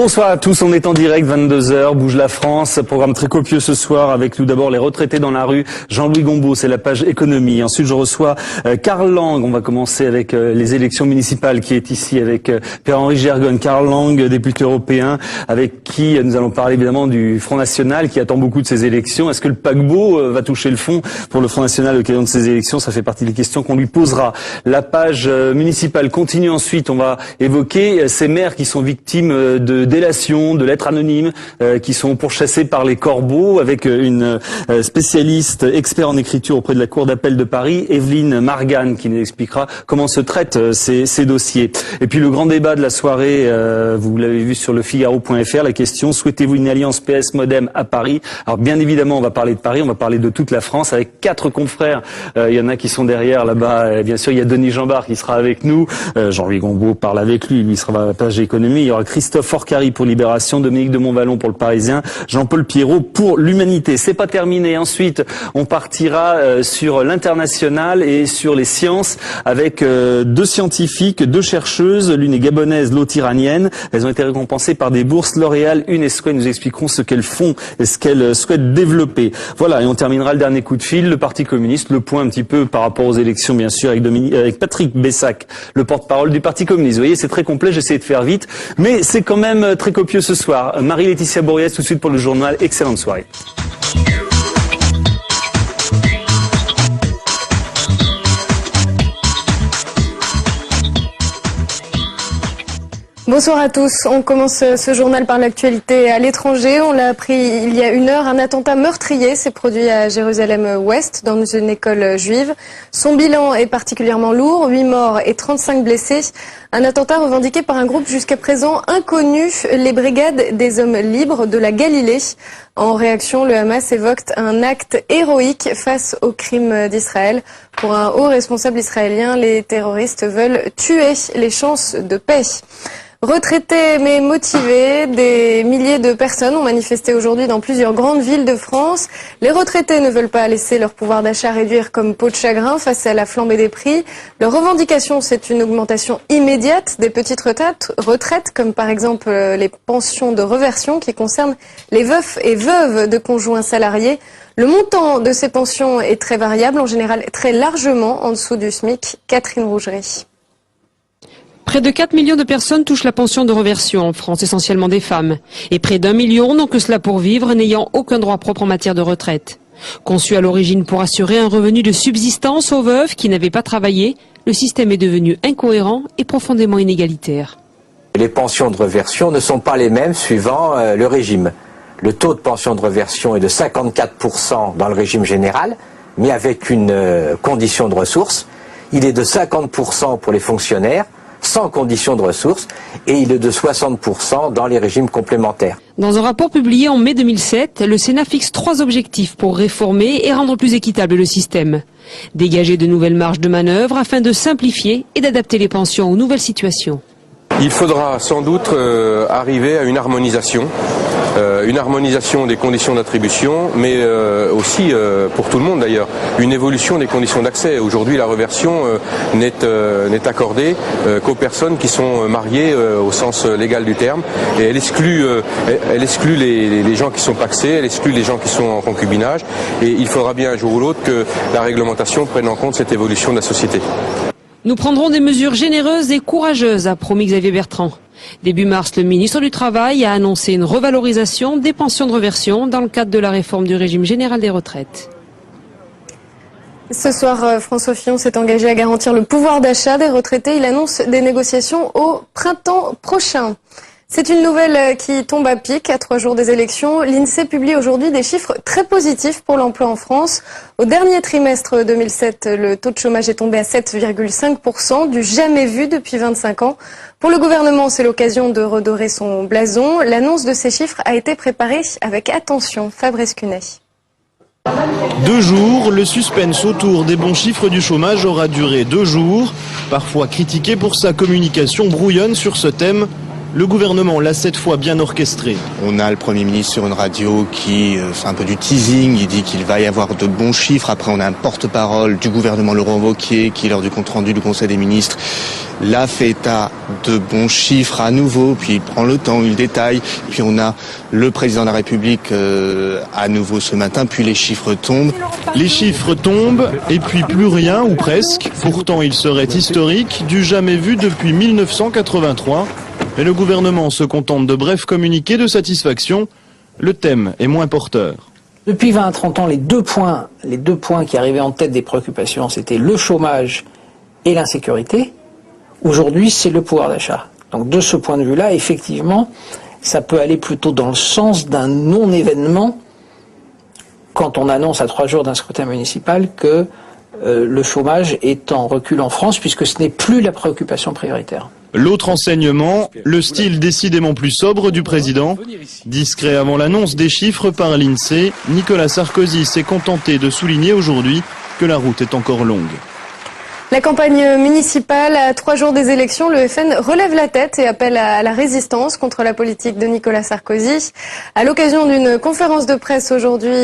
Bonsoir à tous, on est en direct, 22h, Bouge la France, programme très copieux ce soir avec nous d'abord les retraités dans la rue, Jean-Louis Gombault, c'est la page économie. Ensuite je reçois Karl Lang, on va commencer avec les élections municipales qui est ici avec Pierre-Henri Gergonne. Karl Lang, député européen, avec qui nous allons parler évidemment du Front National qui attend beaucoup de ces élections. Est-ce que le paquebot va toucher le fond pour le Front National à l'occasion de ces élections? Ça fait partie des questions qu'on lui posera. La page municipale continue ensuite, on va évoquer ces maires qui sont victimes de délation, de lettres anonymes, qui sont pourchassés par les corbeaux, avec une spécialiste expert en écriture auprès de la Cour d'appel de Paris, Evelyne Margan, qui nous expliquera comment se traitent ces dossiers. Et puis le grand débat de la soirée, vous l'avez vu sur le Figaro.fr, la question, souhaitez-vous une alliance PS-Modem à Paris? Alors bien évidemment, on va parler de Paris, on va parler de toute la France, avec 4 confrères. Il y en a qui sont derrière là-bas, bien sûr, il y a Denis Jambard qui sera avec nous, Jean-Louis Gombault parle avec lui sera à la page économie, il y aura Christophe Forcari pour Libération, Dominique de Montvalon pour Le Parisien, Jean-Paul Pierrot pour l'Humanité. C'est pas terminé. Ensuite, on partira sur l'international et sur les sciences avec 2 scientifiques, 2 chercheuses, l'une est gabonaise, l'autre iranienne. Elles ont été récompensées par des bourses L'Oréal, UNESCO. Elles nous expliqueront ce qu'elles font et ce qu'elles souhaitent développer. Voilà, et on terminera le dernier coup de fil, le Parti communiste, le point un petit peu par rapport aux élections, bien sûr, avec Patrick Bessac, le porte-parole du Parti communiste. Vous voyez, c'est très complet, j'essaie de faire vite, mais c'est quand même très copieux ce soir. Marie-Laetitia Bourriès tout de suite pour le journal. Excellente soirée. Bonsoir à tous. On commence ce journal par l'actualité à l'étranger. On l'a appris il y a 1 heure. Un attentat meurtrier s'est produit à Jérusalem-Ouest, dans une école juive. Son bilan est particulièrement lourd, 8 morts et 35 blessés. Un attentat revendiqué par un groupe jusqu'à présent inconnu, les Brigades des Hommes Libres de la Galilée. En réaction, le Hamas évoque un acte héroïque face aux crimes d'Israël. Pour un haut responsable israélien, les terroristes veulent tuer les chances de paix. Retraités mais motivés, des milliers de personnes ont manifesté aujourd'hui dans plusieurs grandes villes de France. Les retraités ne veulent pas laisser leur pouvoir d'achat réduire comme peau de chagrin face à la flambée des prix. Leur revendication, c'est une augmentation immédiate des petites retraites, comme par exemple les pensions de reversion qui concernent les veufs et veuves de conjoints salariés. Le montant de ces pensions est très variable, en général très largement en dessous du SMIC. Catherine Rougerie. Près de 4 millions de personnes touchent la pension de reversion en France, essentiellement des femmes. Et près d'1 million n'ont que cela pour vivre, n'ayant aucun droit propre en matière de retraite. Conçu à l'origine pour assurer un revenu de subsistance aux veuves qui n'avaient pas travaillé, le système est devenu incohérent et profondément inégalitaire. Les pensions de reversion ne sont pas les mêmes suivant le régime. Le taux de pension de reversion est de 54% dans le régime général, mais avec une condition de ressources. Il est de 50% pour les fonctionnaires, sans condition de ressources, et il est de 60% dans les régimes complémentaires. Dans un rapport publié en mai 2007, le Sénat fixe 3 objectifs pour réformer et rendre plus équitable le système. Dégager de nouvelles marges de manœuvre afin de simplifier et d'adapter les pensions aux nouvelles situations. Il faudra sans doute arriver à une harmonisation des conditions d'attribution, mais aussi, pour tout le monde d'ailleurs, une évolution des conditions d'accès. Aujourd'hui, la reversion n'est accordée qu'aux personnes qui sont mariées au sens légal du terme, et elle exclut les gens qui sont pacsés, elle exclut les gens qui sont en concubinage, et il faudra bien un jour ou l'autre que la réglementation prenne en compte cette évolution de la société. Nous prendrons des mesures généreuses et courageuses, a promis Xavier Bertrand. Début mars, le ministre du Travail a annoncé une revalorisation des pensions de reversion dans le cadre de la réforme du régime général des retraites. Ce soir, François Fillon s'est engagé à garantir le pouvoir d'achat des retraités. Il annonce des négociations au printemps prochain. C'est une nouvelle qui tombe à pic à 3 jours des élections. L'INSEE publie aujourd'hui des chiffres très positifs pour l'emploi en France. Au dernier trimestre 2007, le taux de chômage est tombé à 7,5%, du jamais vu depuis 25 ans. Pour le gouvernement, c'est l'occasion de redorer son blason. L'annonce de ces chiffres a été préparée avec attention. Fabrice Cunet. 2 jours, le suspense autour des bons chiffres du chômage aura duré 2 jours. Parfois critiqué pour sa communication brouillonne sur ce thème, le gouvernement l'a cette fois bien orchestré. On a le Premier ministre sur une radio qui fait un peu du teasing, il dit qu'il va y avoir de bons chiffres. Après, on a un porte-parole du gouvernement, Laurent Wauquiez, qui lors du compte-rendu du Conseil des ministres l'a fait état de bons chiffres à nouveau, puis il prend le temps, il détaille, puis on a le président de la République à nouveau ce matin, puis les chiffres tombent. Les chiffres tombent, et puis plus rien, ou presque. Pourtant, il serait historique, du jamais vu depuis 1983. Mais le gouvernement se contente de brefs communiqués de satisfaction. Le thème est moins porteur. Depuis 20 à 30 ans, les deux points qui arrivaient en tête des préoccupations, c'était le chômage et l'insécurité. Aujourd'hui, c'est le pouvoir d'achat. Donc de ce point de vue-là, effectivement, ça peut aller plutôt dans le sens d'un non-événement quand on annonce à 3 jours d'un scrutin municipal que le chômage est en recul en France, puisque ce n'est plus la préoccupation prioritaire. L'autre enseignement, le style décidément plus sobre du président. Discret avant l'annonce des chiffres par l'INSEE, Nicolas Sarkozy s'est contenté de souligner aujourd'hui que la route est encore longue. La campagne municipale, à 3 jours des élections, le FN relève la tête et appelle à la résistance contre la politique de Nicolas Sarkozy. À l'occasion d'une conférence de presse aujourd'hui,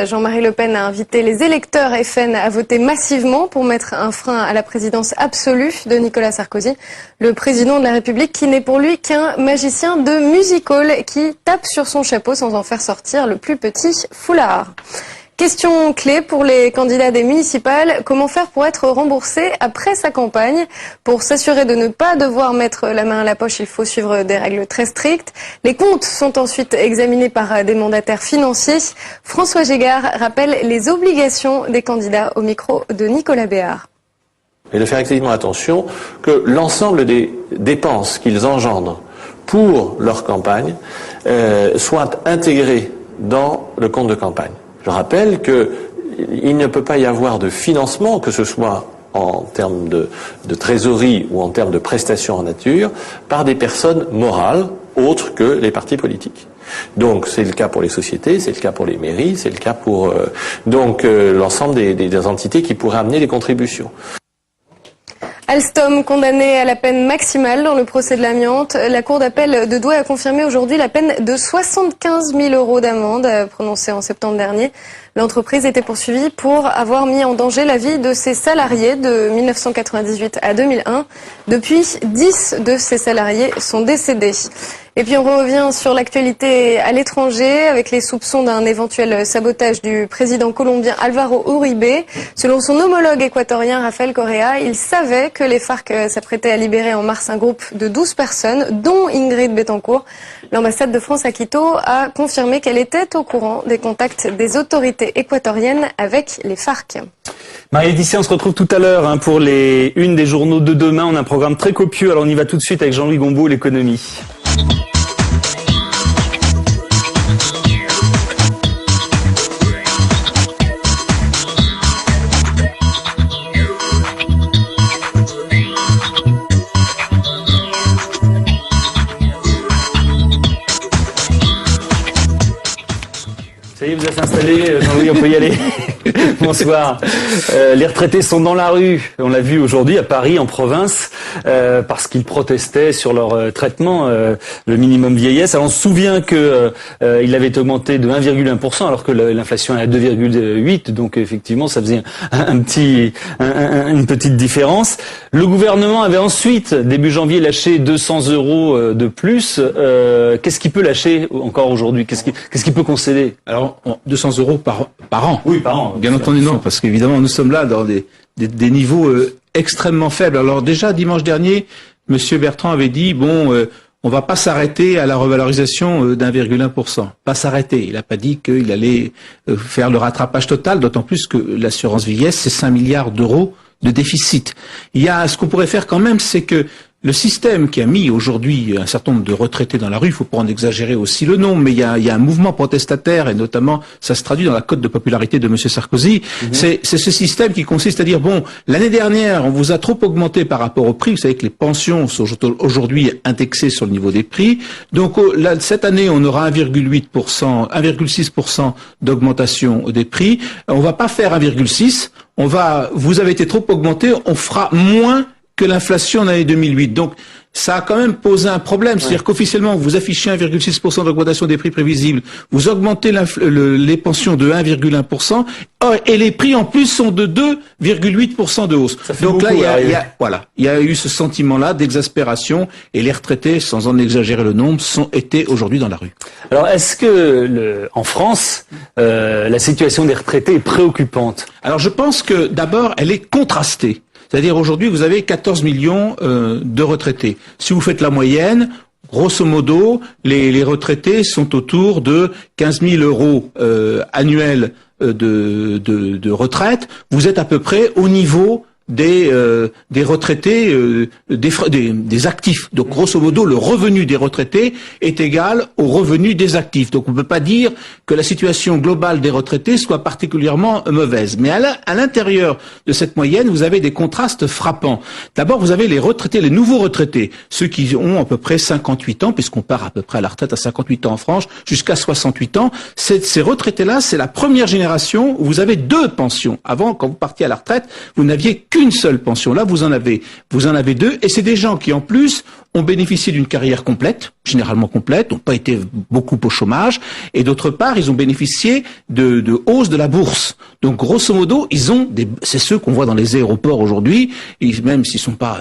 Jean-Marie Le Pen a invité les électeurs FN à voter massivement pour mettre un frein à la présidence absolue de Nicolas Sarkozy, le président de la République qui n'est pour lui qu'un magicien de music hall qui tape sur son chapeau sans en faire sortir le plus petit foulard. Question clé pour les candidats des municipales, comment faire pour être remboursé après sa campagne? Pour s'assurer de ne pas devoir mettre la main à la poche, il faut suivre des règles très strictes. Les comptes sont ensuite examinés par des mandataires financiers. François Gégard rappelle les obligations des candidats au micro de Nicolas Béard. Et de faire extrêmement attention que l'ensemble des dépenses qu'ils engendrent pour leur campagne soient intégrées dans le compte de campagne. Je rappelle qu'il ne peut pas y avoir de financement, que ce soit en termes de trésorerie ou en termes de prestations en nature, par des personnes morales autres que les partis politiques. Donc c'est le cas pour les sociétés, c'est le cas pour les mairies, c'est le cas pour l'ensemble des entités qui pourraient amener des contributions. Alstom condamné à la peine maximale dans le procès de l'amiante. La Cour d'appel de Douai a confirmé aujourd'hui la peine de 75 000 € d'amende prononcée en septembre dernier. L'entreprise était poursuivie pour avoir mis en danger la vie de ses salariés de 1998 à 2001. Depuis, 10 de ses salariés sont décédés. Et puis on revient sur l'actualité à l'étranger avec les soupçons d'un éventuel sabotage du président colombien Álvaro Uribe. Selon son homologue équatorien Rafael Correa, il savait que les FARC s'apprêtaient à libérer en mars un groupe de 12 personnes, dont Ingrid Betancourt. L'ambassade de France à Quito a confirmé qu'elle était au courant des contacts des autorités équatoriennes avec les FARC. Marie-Laetitia, on se retrouve tout à l'heure pour les unes des journaux de demain. On a un programme très copieux, alors on y va tout de suite avec Jean-Louis Gombault, l'économie. Ça y est, vous êtes installé, Jean-Louis, on peut y aller. Bonsoir. Les retraités sont dans la rue. On l'a vu aujourd'hui à Paris, en province, parce qu'ils protestaient sur leur traitement, le minimum vieillesse. Alors on se souvient que il avait augmenté de 1,1%, alors que l'inflation est à 2,8%. Donc effectivement, ça faisait une petite différence. Le gouvernement avait ensuite, début janvier, lâché 200 € de plus. Qu'est-ce qu'il peut lâcher encore aujourd'hui? Qu'est-ce qu'il peut concéder? Alors, 200 € par an. Oui, par an. Bien entendu, non, parce qu'évidemment, nous sommes là dans des niveaux extrêmement faibles. Alors déjà, dimanche dernier, Monsieur Bertrand avait dit, on va pas s'arrêter à la revalorisation d'1,1%. Pas s'arrêter. Il n'a pas dit qu'il allait faire le rattrapage total, d'autant plus que l'assurance vieillesse, c'est 5 milliards d'euros de déficit. Ce qu'on pourrait faire quand même, c'est que le système qui a mis aujourd'hui un certain nombre de retraités dans la rue, il faut pas en exagérer aussi le nom, mais il y a un mouvement protestataire et notamment ça se traduit dans la cote de popularité de M. Sarkozy. C'est ce système qui consiste à dire l'année dernière on vous a trop augmenté par rapport au prix. Vous savez que les pensions sont aujourd'hui indexées sur le niveau des prix. Donc cette année on aura 1,6% d'augmentation des prix. On va pas faire 1,6. Vous avez été trop augmenté. On fera moins que l'inflation en l'année 2008. Donc, ça a quand même posé un problème. C'est-à-dire qu'officiellement, vous affichez 1,6% d'augmentation des prix prévisibles, vous augmentez les pensions de 1,1%, et les prix en plus sont de 2,8% de hausse. Donc là, il y a eu ce sentiment-là d'exaspération, et les retraités, sans en exagérer le nombre, étaient aujourd'hui dans la rue. Alors, est-ce que en France, la situation des retraités est préoccupante? Alors, je pense que d'abord, elle est contrastée. C'est-à-dire aujourd'hui, vous avez 14 millions de retraités. Si vous faites la moyenne, grosso modo, les retraités sont autour de 15 000 euros annuels de retraite. Vous êtes à peu près au niveau des retraités, des actifs. Donc, grosso modo, le revenu des retraités est égal au revenu des actifs. Donc, on ne peut pas dire que la situation globale des retraités soit particulièrement mauvaise. Mais à l'intérieur de cette moyenne, vous avez des contrastes frappants. D'abord, vous avez les retraités, les nouveaux retraités, ceux qui ont à peu près 58 ans, puisqu'on part à peu près à la retraite à 58 ans en France, jusqu'à 68 ans. Ces retraités-là, c'est la première génération où vous avez 2 pensions. Avant, quand vous partiez à la retraite, vous n'aviez qu'une seule pension. Là, vous en avez 2, et c'est des gens qui, en plus, ont bénéficié d'une carrière complète, généralement complète, n'ont pas été beaucoup au chômage, et d'autre part, ils ont bénéficié de hausse de la bourse. Donc, grosso modo, c'est ceux qu'on voit dans les aéroports aujourd'hui, même s'ils sont pas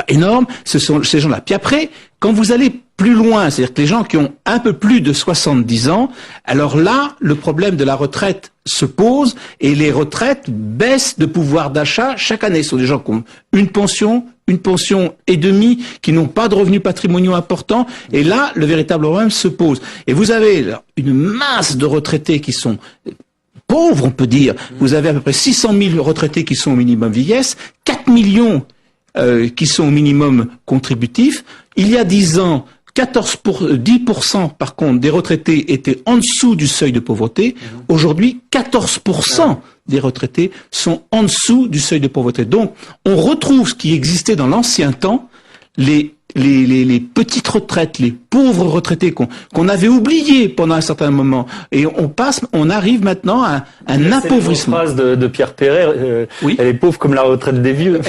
énormes, ce sont ces gens-là. Puis après, quand vous allez plus loin, c'est-à-dire que les gens qui ont un peu plus de 70 ans, alors là, le problème de la retraite se pose, et les retraites baissent de pouvoir d'achat chaque année. Ce sont des gens qui ont une pension et demie, qui n'ont pas de revenus patrimoniaux importants, et là, le véritable problème se pose. Et vous avez une masse de retraités qui sont pauvres, on peut dire. Vous avez à peu près 600 000 retraités qui sont au minimum vieillesse, 4 millions qui sont au minimum contributif. Il y a 10 ans, 10% par contre des retraités étaient en dessous du seuil de pauvreté. Aujourd'hui, 14% des retraités sont en dessous du seuil de pauvreté. Donc, on retrouve ce qui existait dans l'ancien temps, les petites retraites, les pauvres retraités qu'on avait oubliés pendant un certain moment, et on arrive maintenant à un appauvrissement. C'est une phrase de Pierre Perret, oui. Elle est pauvre comme la retraite des vieux.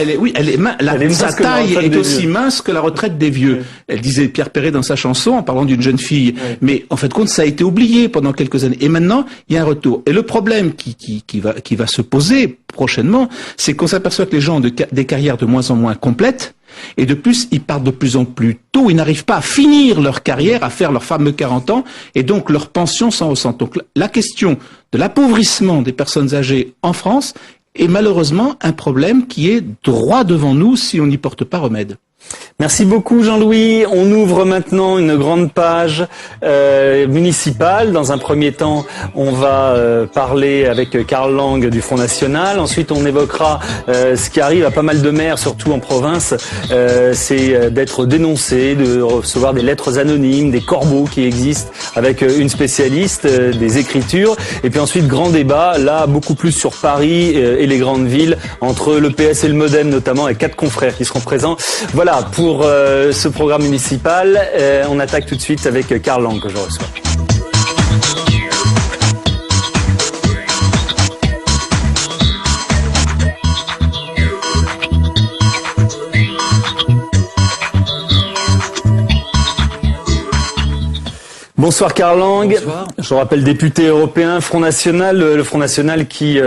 Sa taille est aussi mince que la retraite des vieux. Oui. Elle disait Pierre Perret dans sa chanson en parlant d'une jeune fille. Oui. Mais en fait, compte, ça a été oublié pendant quelques années. Et maintenant, il y a un retour. Et le problème qui va se poser prochainement, c'est qu'on s'aperçoit que les gens ont des carrières de moins en moins complètes. Et de plus, ils partent de plus en plus tôt, ils n'arrivent pas à finir leur carrière, à faire leurs fameux 40 ans, et donc leur pension s'en ressent. Donc la question de l'appauvrissement des personnes âgées en France est malheureusement un problème qui est droit devant nous si on n'y porte pas remède. Merci beaucoup Jean-Louis. On ouvre maintenant une grande page municipale. Dans un premier temps, on va parler avec Karl Lang du Front National. Ensuite, on évoquera ce qui arrive à pas mal de maires, surtout en province. C'est d'être dénoncés, de recevoir des lettres anonymes, des corbeaux qui existent avec une spécialiste, des écritures. Et puis ensuite, grand débat, là, beaucoup plus sur Paris et les grandes villes, entre le PS et le Modem notamment, et 4 confrères qui seront présents. Voilà, pour ce programme municipal, on attaque tout de suite avec Karl Lang que je reçois. Bonsoir Karl Lang. Bonsoir. Je vous rappelle député européen, Front National, le Front National qui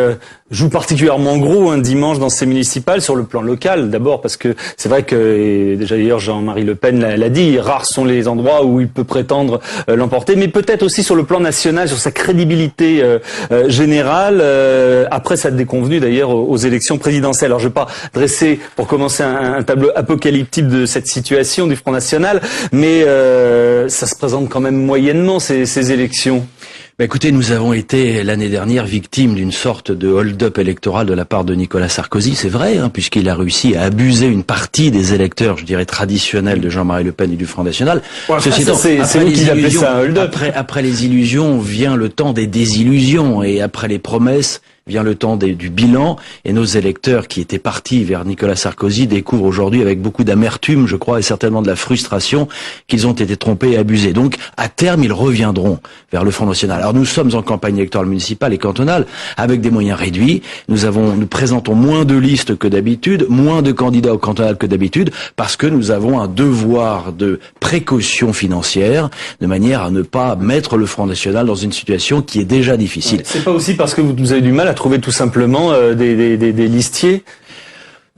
joue particulièrement gros dimanche dans ces municipales sur le plan local. D'abord parce que c'est vrai que, et déjà d'ailleurs Jean-Marie Le Pen l'a dit, rares sont les endroits où il peut prétendre l'emporter, mais peut-être aussi sur le plan national, sur sa crédibilité générale, après sa déconvenue d'ailleurs aux élections présidentielles. Alors je ne vais pas dresser pour commencer un tableau apocalyptique de cette situation du Front National, mais ça se présente quand même moyennement ces élections. Écoutez, nous avons été l'année dernière victimes d'une sorte de hold-up électoral de la part de Nicolas Sarkozy, c'est vrai, puisqu'il a réussi à abuser une partie des électeurs, je dirais, traditionnels de Jean-Marie Le Pen et du Front National. Ouais, c'est vous qui appelez ça un hold-up. Après les illusions vient le temps des désillusions, et après les promesses vient le temps du bilan, et nos électeurs qui étaient partis vers Nicolas Sarkozy découvrent aujourd'hui avec beaucoup d'amertume, je crois, et certainement de la frustration, qu'ils ont été trompés et abusés. Donc, à terme, ils reviendront vers le Front National. Alors, nous sommes en campagne électorale municipale et cantonale, avec des moyens réduits. Nous présentons moins de listes que d'habitude, moins de candidats au cantonal que d'habitude, parce que nous avons un devoir de précaution financière, de manière à ne pas mettre le Front National dans une situation qui est déjà difficile. C'est pas aussi parce que vous avez du mal à trouver tout simplement des listiers?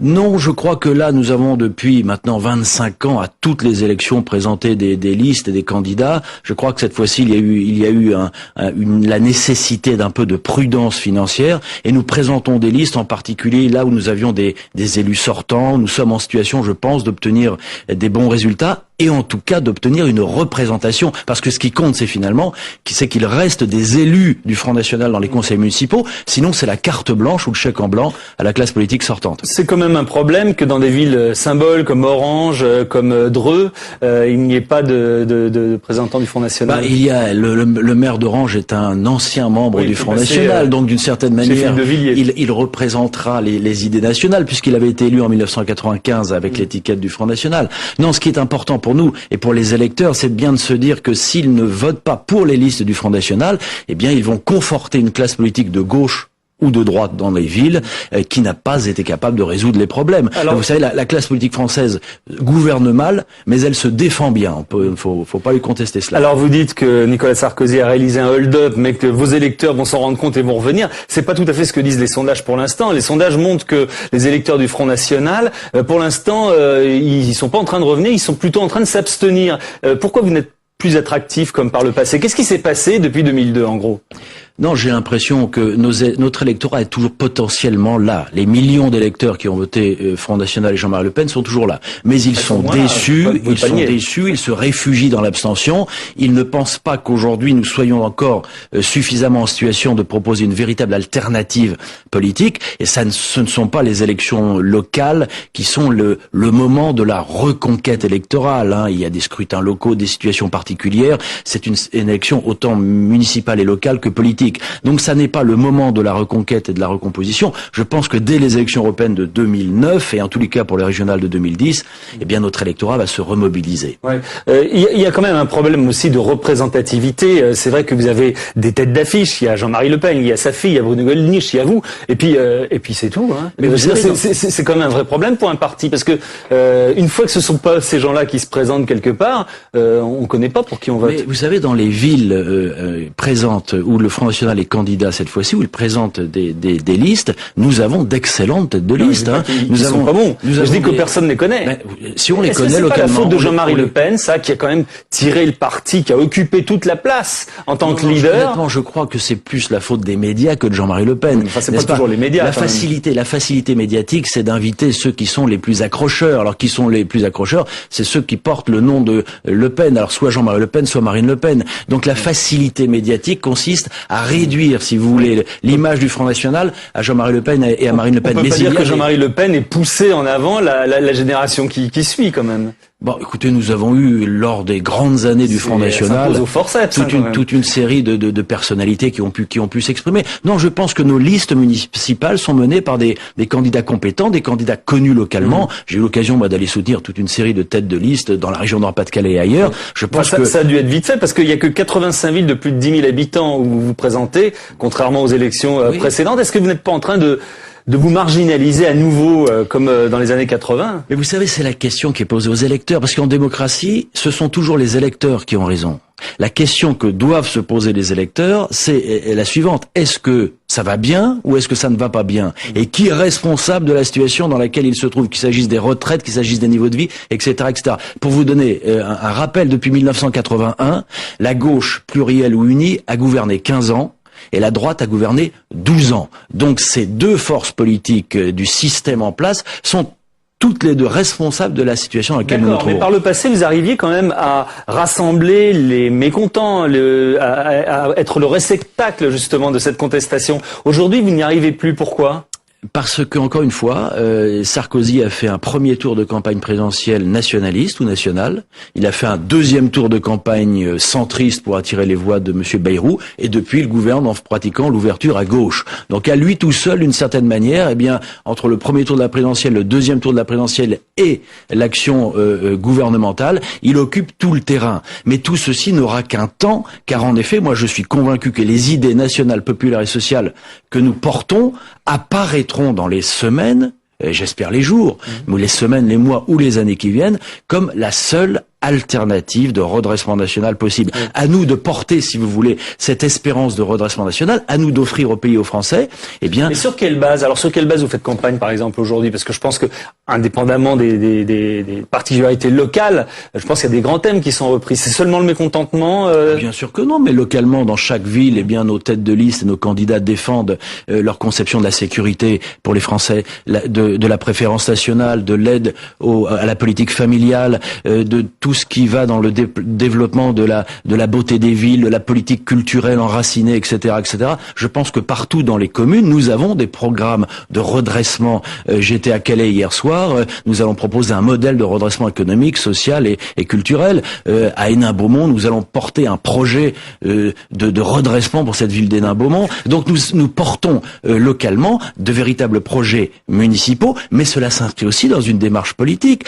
Non, je crois que là, nous avons depuis maintenant 25 ans à toutes les élections présenté des listes et des candidats. Je crois que cette fois-ci, il y a eu la nécessité d'un peu de prudence financière, et nous présentons des listes, en particulier là où nous avions des élus sortants. Nous sommes en situation, je pense, d'obtenir des bons résultats, et en tout cas d'obtenir une représentation, parce que ce qui compte, c'est finalement qu'il reste des élus du Front National dans les conseils municipaux, sinon c'est la carte blanche ou le chèque en blanc à la classe politique sortante. C'est quand même un problème que dans des villes symboles comme Orange, comme Dreux, il n'y ait pas de représentant du Front National. Il y a le maire d'Orange est un ancien membre du Front National, donc d'une certaine manière, il représentera les idées nationales, puisqu'il avait été élu en 1995 avec l'étiquette du Front National. Non, ce qui est important pour nous et pour les électeurs, c'est bien de se dire que s'ils ne votent pas pour les listes du Front National, eh bien, ils vont conforter une classe politique de gauche ou de droite dans les villes, qui n'a pas été capable de résoudre les problèmes. Alors, vous savez, la classe politique française gouverne mal, mais elle se défend bien. Faut pas lui contester cela. Alors vous dites que Nicolas Sarkozy a réalisé un hold-up, mais que vos électeurs vont s'en rendre compte et vont revenir. C'est pas tout à fait ce que disent les sondages pour l'instant. Les sondages montrent que les électeurs du Front National, pour l'instant, ils sont pas en train de revenir, ils sont plutôt en train de s'abstenir. Pourquoi vous n'êtes plus attractif comme par le passé? Qu'est-ce qui s'est passé depuis 2002, en gros? Non, j'ai l'impression que notre électorat est toujours potentiellement là. Les millions d'électeurs qui ont voté Front National et Jean-Marie Le Pen sont toujours là. Mais ils sont déçus, ils se réfugient dans l'abstention. Ils ne pensent pas qu'aujourd'hui nous soyons encore suffisamment en situation de proposer une véritable alternative politique. Et ce ne sont pas les élections locales qui sont le moment de la reconquête électorale. Il y a des scrutins locaux, des situations particulières. C'est une élection autant municipale et locale que politique. Donc ça n'est pas le moment de la reconquête et de la recomposition. Je pense que dès les élections européennes de 2009 et en tous les cas pour les régionales de 2010, eh bien notre électorat va se remobiliser. Ouais. Il y a quand même un problème aussi de représentativité. C'est vrai que vous avez des têtes d'affiche. Il y a Jean-Marie Le Pen, il y a sa fille, il y a Bruno Gollnisch, il y a vous. Et puis c'est tout. Mais vous savez, c'est quand même un vrai problème pour un parti, parce que une fois que ce sont pas ces gens-là qui se présentent quelque part, on connaît pas pour qui on vote. Mais vous savez, dans les villes présentes où le Front National est candidat cette fois-ci, où il présente des listes, nous avons d'excellentes têtes de liste. Ils sont pas bons. Je dis que personne ne les connaît. Mais, si on les connaît localement. C'est pas la faute de Jean-Marie Le Pen, ça, qui a quand même tiré le parti, qui a occupé toute la place en tant que leader. Honnêtement, je crois que c'est plus la faute des médias que de Jean-Marie Le Pen. Enfin, c'est pas toujours les médias. La facilité médiatique, c'est d'inviter ceux qui sont les plus accrocheurs. Alors, qui sont les plus accrocheurs? C'est ceux qui portent le nom de Le Pen. Alors, soit Jean-Marie Le Pen, soit Marine Le Pen. Donc, la facilité médiatique consiste à réduire, si vous voulez, l'image du Front National à Jean-Marie Le Pen et à Marine Le Pen. On peut pas dire que Jean-Marie Le Pen est poussé en avant la génération qui suit, quand même. Bon, écoutez, nous avons eu, lors des grandes années du Front National, toute une série de personnalités qui ont pu s'exprimer. Non, je pense que nos listes municipales sont menées par des candidats compétents, des candidats connus localement. J'ai eu l'occasion, moi, d'aller soutenir toute une série de têtes de liste dans la région Nord-Pas-de-Calais et ailleurs. Je pense que ça a dû être vite fait, parce qu'il y a que 85 villes de plus de 10 000 habitants où vous vous présentez, contrairement aux élections précédentes. Est-ce que vous n'êtes pas en train de vous marginaliser à nouveau, comme dans les années 80? Mais vous savez, c'est la question qui est posée aux électeurs, parce qu'en démocratie, ce sont toujours les électeurs qui ont raison. La question que doivent se poser les électeurs, c'est la suivante. Est-ce que ça va bien ou est-ce que ça ne va pas bien? Et qui est responsable de la situation dans laquelle il se trouve, qu'il s'agisse des retraites, qu'il s'agisse des niveaux de vie, etc., etc. Pour vous donner un rappel, depuis 1981, la gauche plurielle ou unie a gouverné 15 ans. Et la droite a gouverné 12 ans. Donc ces deux forces politiques du système en place sont toutes les deux responsables de la situation dans laquelle nous nous trouvons. Mais par le passé, vous arriviez quand même à rassembler les mécontents, à être le réceptacle justement de cette contestation. Aujourd'hui, vous n'y arrivez plus. Pourquoi ? Parce que, encore une fois, Sarkozy a fait un premier tour de campagne présidentielle nationaliste ou nationale. Il a fait un deuxième tour de campagne centriste pour attirer les voix de M. Bayrou. Et depuis, il gouverne en pratiquant l'ouverture à gauche. Donc, à lui tout seul, d'une certaine manière, eh bien, entre le premier tour de la présidentielle, le deuxième tour de la présidentielle et l'action gouvernementale, il occupe tout le terrain. Mais tout ceci n'aura qu'un temps, car en effet, moi, je suis convaincu que les idées nationales, populaires et sociales que nous portons apparaîtront dans les semaines, et j'espère les jours, mais les semaines, les mois ou les années qui viennent, comme la seule alternative de redressement national possible. À nous de porter, si vous voulez, cette espérance de redressement national, à nous d'offrir au pays, aux Français, eh bien... Mais sur quelle base? Alors sur quelle base vous faites campagne, par exemple, aujourd'hui? Parce que je pense que, indépendamment des particularités locales, je pense qu'il y a des grands thèmes qui sont repris. C'est seulement le mécontentement Bien sûr que non, mais localement, dans chaque ville, eh bien, nos têtes de liste et nos candidats défendent leur conception de la sécurité pour les Français, de la préférence nationale, de l'aide à la politique familiale, de tout ce qui va dans le développement de la beauté des villes, de la politique culturelle enracinée, etc., etc. Je pense que partout dans les communes, nous avons des programmes de redressement. J'étais à Calais hier soir, nous allons proposer un modèle de redressement économique, social et culturel. À Hénin-Beaumont, nous allons porter un projet de redressement pour cette ville d'Hénin-Beaumont. Donc nous portons localement de véritables projets municipaux, mais cela s'inscrit aussi dans une démarche politique,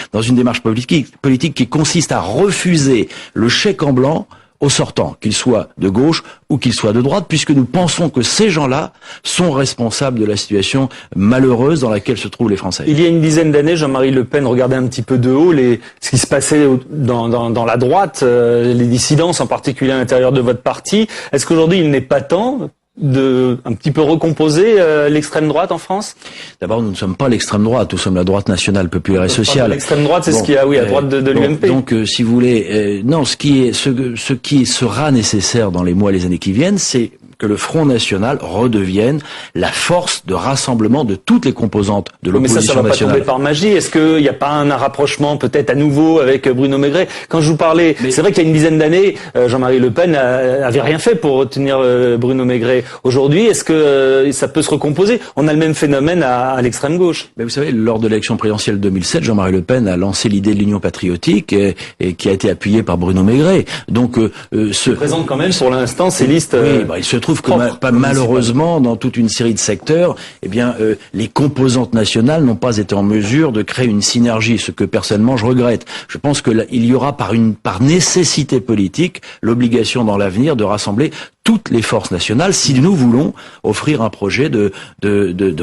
politique qui consiste à refuser le chèque en blanc aux sortants, qu'ils soient de gauche ou qu'ils soient de droite, puisque nous pensons que ces gens-là sont responsables de la situation malheureuse dans laquelle se trouvent les Français. Il y a une dizaine d'années, Jean-Marie Le Pen regardait un petit peu de haut ce qui se passait dans la droite, les dissidences en particulier à l'intérieur de votre parti. Est-ce qu'aujourd'hui il n'est pas temps de un petit peu recomposer l'extrême droite en France? D'abord, nous ne sommes pas l'extrême droite, nous sommes la droite nationale, populaire et sociale. L'extrême droite, c'est ce qu'il y a, oui, à droite de l'UMP. Donc, si vous voulez, non, ce qui sera nécessaire dans les mois et les années qui viennent, c'est que le Front National redevienne la force de rassemblement de toutes les composantes de l'opposition nationale. Mais ça va pas tomber par magie. Est-ce qu'il n'y a pas un rapprochement peut-être à nouveau avec Bruno Maigret? Quand je vous parlais, c'est vrai qu'il y a une dizaine d'années, Jean-Marie Le Pen avait rien fait pour retenir Bruno Maigret. Aujourd'hui, est-ce que ça peut se recomposer? On a le même phénomène à l'extrême gauche. Mais vous savez, lors de l'élection présidentielle 2007, Jean-Marie Le Pen a lancé l'idée de l'union patriotique et qui a été appuyée par Bruno Maigret. Donc, se présente quand même pour l'instant ces listes. Oui, il se trouve que malheureusement, dans toute une série de secteurs, eh bien, les composantes nationales n'ont pas été en mesure de créer une synergie, ce que personnellement je regrette. Je pense que il y aura par nécessité politique l'obligation dans l'avenir de rassembler toutes les forces nationales si nous voulons offrir un projet de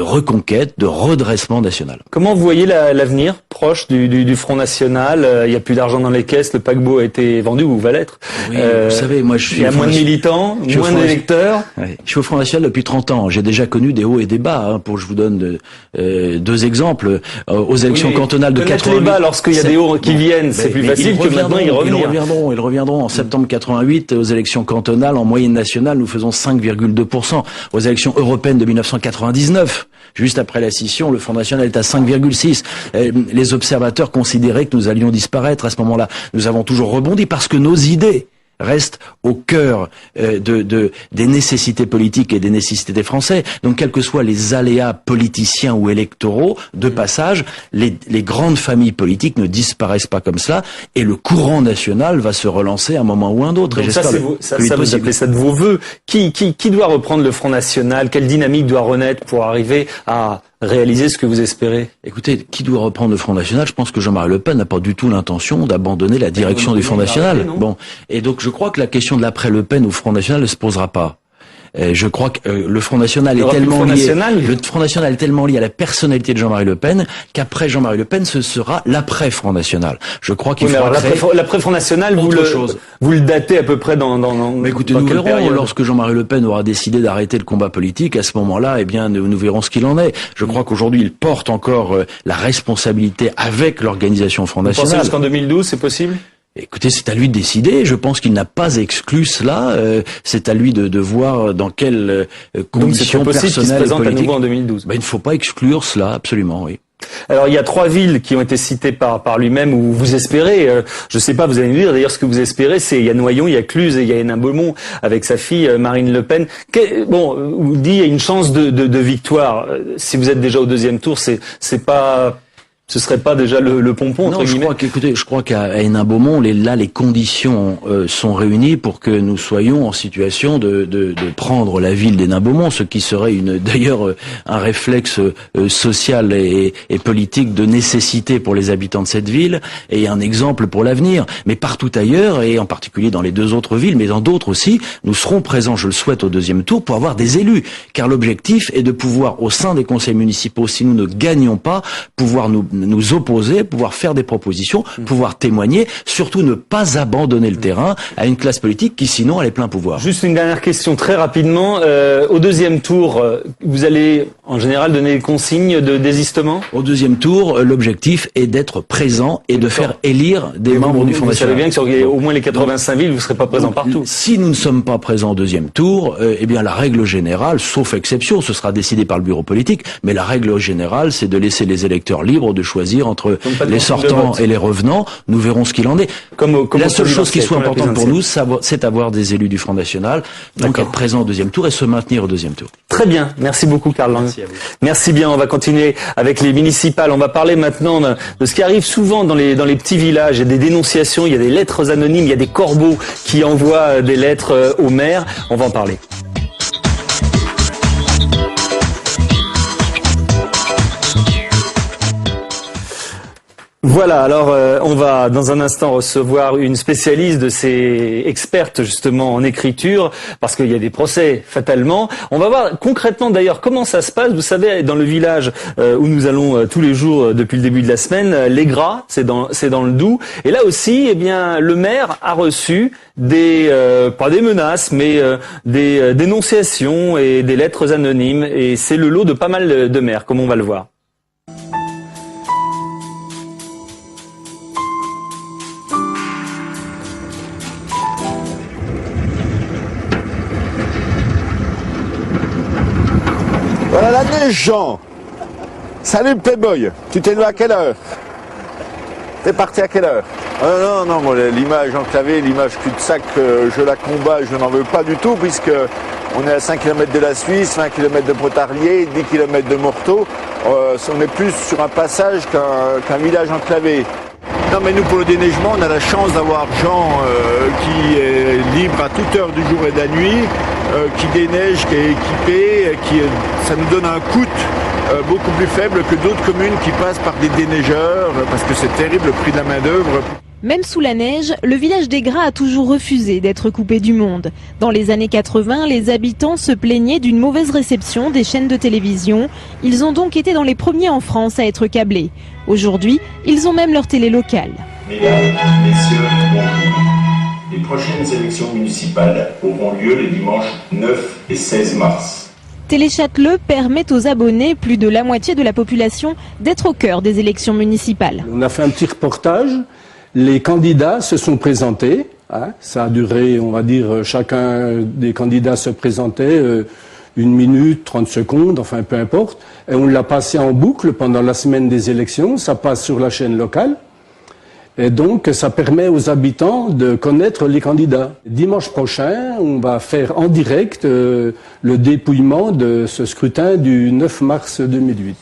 reconquête, de redressement national. Comment vous voyez l'avenir proche du Front National? Il n'y a plus d'argent dans les caisses, le paquebot a été vendu ou va l'être. Oui, vous savez, moi je suis... Il y a moins de militants, moins d'électeurs. Oui. Je suis au Front National depuis 30 ans. J'ai déjà connu des hauts et des bas. Je vous donne deux exemples. Aux élections cantonales de 88... les bas lorsqu'il y a des hauts qui viennent, c'est plus facile que maintenant ils reviendront. Ils reviendront. En septembre 88, aux élections cantonales, en moyenne nationale, nous faisons 5,2%. Aux élections européennes de 1999, juste après la scission, le Front National est à 5,6%. Les observateurs considéraient que nous allions disparaître à ce moment-là. Nous avons toujours rebondi parce que nos idées restent au cœur des nécessités politiques et des nécessités des Français. Donc, quels que soient les aléas politiciens ou électoraux, de passage, les grandes familles politiques ne disparaissent pas comme ça, et le courant national va se relancer à un moment ou un autre. Donc ça, vous appelez ça de vos vœux. Qui doit reprendre le Front National? Quelle dynamique doit renaître pour arriver à réaliser ce que vous espérez? Écoutez, qui doit reprendre le Front National? Je pense que Jean-Marie Le Pen n'a pas du tout l'intention d'abandonner la direction du Front National. Bon, et donc je crois que la question de l'après Le Pen au Front National ne se posera pas. Je crois que le Front National est tellement lié. Le Front National est tellement lié à la personnalité de Jean-Marie Le Pen qu'après Jean-Marie Le Pen, ce sera l'après Front National. Je crois qu'il faudra l'après Front National, vous le datez à peu près dans Mais écoutez, nous verrons lorsque Jean-Marie Le Pen aura décidé d'arrêter le combat politique. À ce moment-là, eh bien, nous verrons ce qu'il en est. Je crois qu'aujourd'hui, il porte encore la responsabilité avec l'organisation Front National. Vous pensez jusqu'en 2012, c'est possible? Écoutez, c'est à lui de décider. Je pense qu'il n'a pas exclu cela. C'est à lui de voir dans quelles conditions personnelles et politiques. À nouveau en 2012. Il ne faut pas exclure cela, absolument, oui. Alors il y a 3 villes qui ont été citées par lui-même où vous espérez, je sais pas, vous allez nous dire d'ailleurs ce que vous espérez, c'est il y a Noyon, il y a Cluses et il y a Hénin-Beaumont avec sa fille Marine Le Pen. Vous dit il y a une chance de victoire. Si vous êtes déjà au 2e tour, ce serait pas déjà le pompon entre guillemets. Je crois qu'à Hénin-Beaumont, les conditions sont réunies pour que nous soyons en situation de prendre la ville d'Hénin-Beaumont, ce qui serait d'ailleurs un réflexe social et politique de nécessité pour les habitants de cette ville et un exemple pour l'avenir. Mais partout ailleurs, et en particulier dans les 2 autres villes, mais dans d'autres aussi, nous serons présents, je le souhaite, au 2e tour pour avoir des élus. Car l'objectif est de pouvoir, au sein des conseils municipaux, si nous ne gagnons pas, pouvoir nous opposer, pouvoir faire des propositions, pouvoir témoigner, surtout ne pas abandonner le terrain à une classe politique qui sinon a les pleins pouvoirs. Juste une dernière question très rapidement. Au 2e tour, vous allez en général donner des consignes de désistement? Au 2e tour, l'objectif est d'être présent et de faire élire des membres du Front National. Vous savez bien que sur au moins les 85 villes, vous ne serez pas présent partout. Si nous ne sommes pas présents au 2e tour, eh bien la règle générale, sauf exception, ce sera décidé par le bureau politique, mais la règle générale, c'est de laisser les électeurs libres de choisir entre les sortants et les revenants. Nous verrons ce qu'il en est. La seule chose qui soit importante pour nous, c'est avoir des élus du Front National, donc être présent au 2e tour et se maintenir au 2e tour. Très bien. Merci beaucoup, Karl Lang. Merci bien. On va continuer avec les municipales. On va parler maintenant de ce qui arrive souvent dans les petits villages. Il y a des dénonciations, il y a des lettres anonymes, il y a des corbeaux qui envoient des lettres au maire. On va en parler. Voilà, alors on va dans un instant recevoir une spécialiste de ces expertes justement en écriture, parce qu'il y a des procès fatalement. On va voir concrètement d'ailleurs comment ça se passe. Vous savez, dans le village où nous allons tous les jours depuis le début de la semaine, les Gras, c'est dans le Doubs. Et là aussi, eh bien, le maire a reçu pas des menaces, mais des dénonciations et des lettres anonymes. Et c'est le lot de pas mal de maires, comme on va le voir. Voilà la neige, Jean. Salut Playboy. Tu t'es levé à quelle heure? T'es parti à quelle heure? Non, moi, l'image enclavée, l'image cul-de-sac, je la combats, je n'en veux pas du tout, puisque on est à 5 km de la Suisse, 20 km de Pontarlier, 10 km de Morteau. On est plus sur un passage qu'un village enclavé. Non, mais nous, pour le déneigement, on a la chance d'avoir Jean qui est libre à toute heure du jour et de la nuit, qui déneige, qui est équipé, ça nous donne un coût beaucoup plus faible que d'autres communes qui passent par des déneigeurs, parce que c'est terrible le prix de la main-d'œuvre. Même sous la neige, le village des Gras a toujours refusé d'être coupé du monde. Dans les années 80, les habitants se plaignaient d'une mauvaise réception des chaînes de télévision. Ils ont donc été dans les premiers en France à être câblés. Aujourd'hui, ils ont même leur télé locale. Mesdames, Messieurs, bonjour. Les prochaines élections municipales auront lieu les dimanches 9 et 16 mars. Télé Châteleux permet aux abonnés, plus de la moitié de la population, d'être au cœur des élections municipales. On a fait un petit reportage. Les candidats se sont présentés. Ça a duré, on va dire, chacun des candidats se présentait 1 minute, 30 secondes, enfin peu importe. Et on l'a passé en boucle pendant la semaine des élections. Ça passe sur la chaîne locale. Et donc, ça permet aux habitants de connaître les candidats. Dimanche prochain, on va faire en direct le dépouillement de ce scrutin du 9 mars 2008.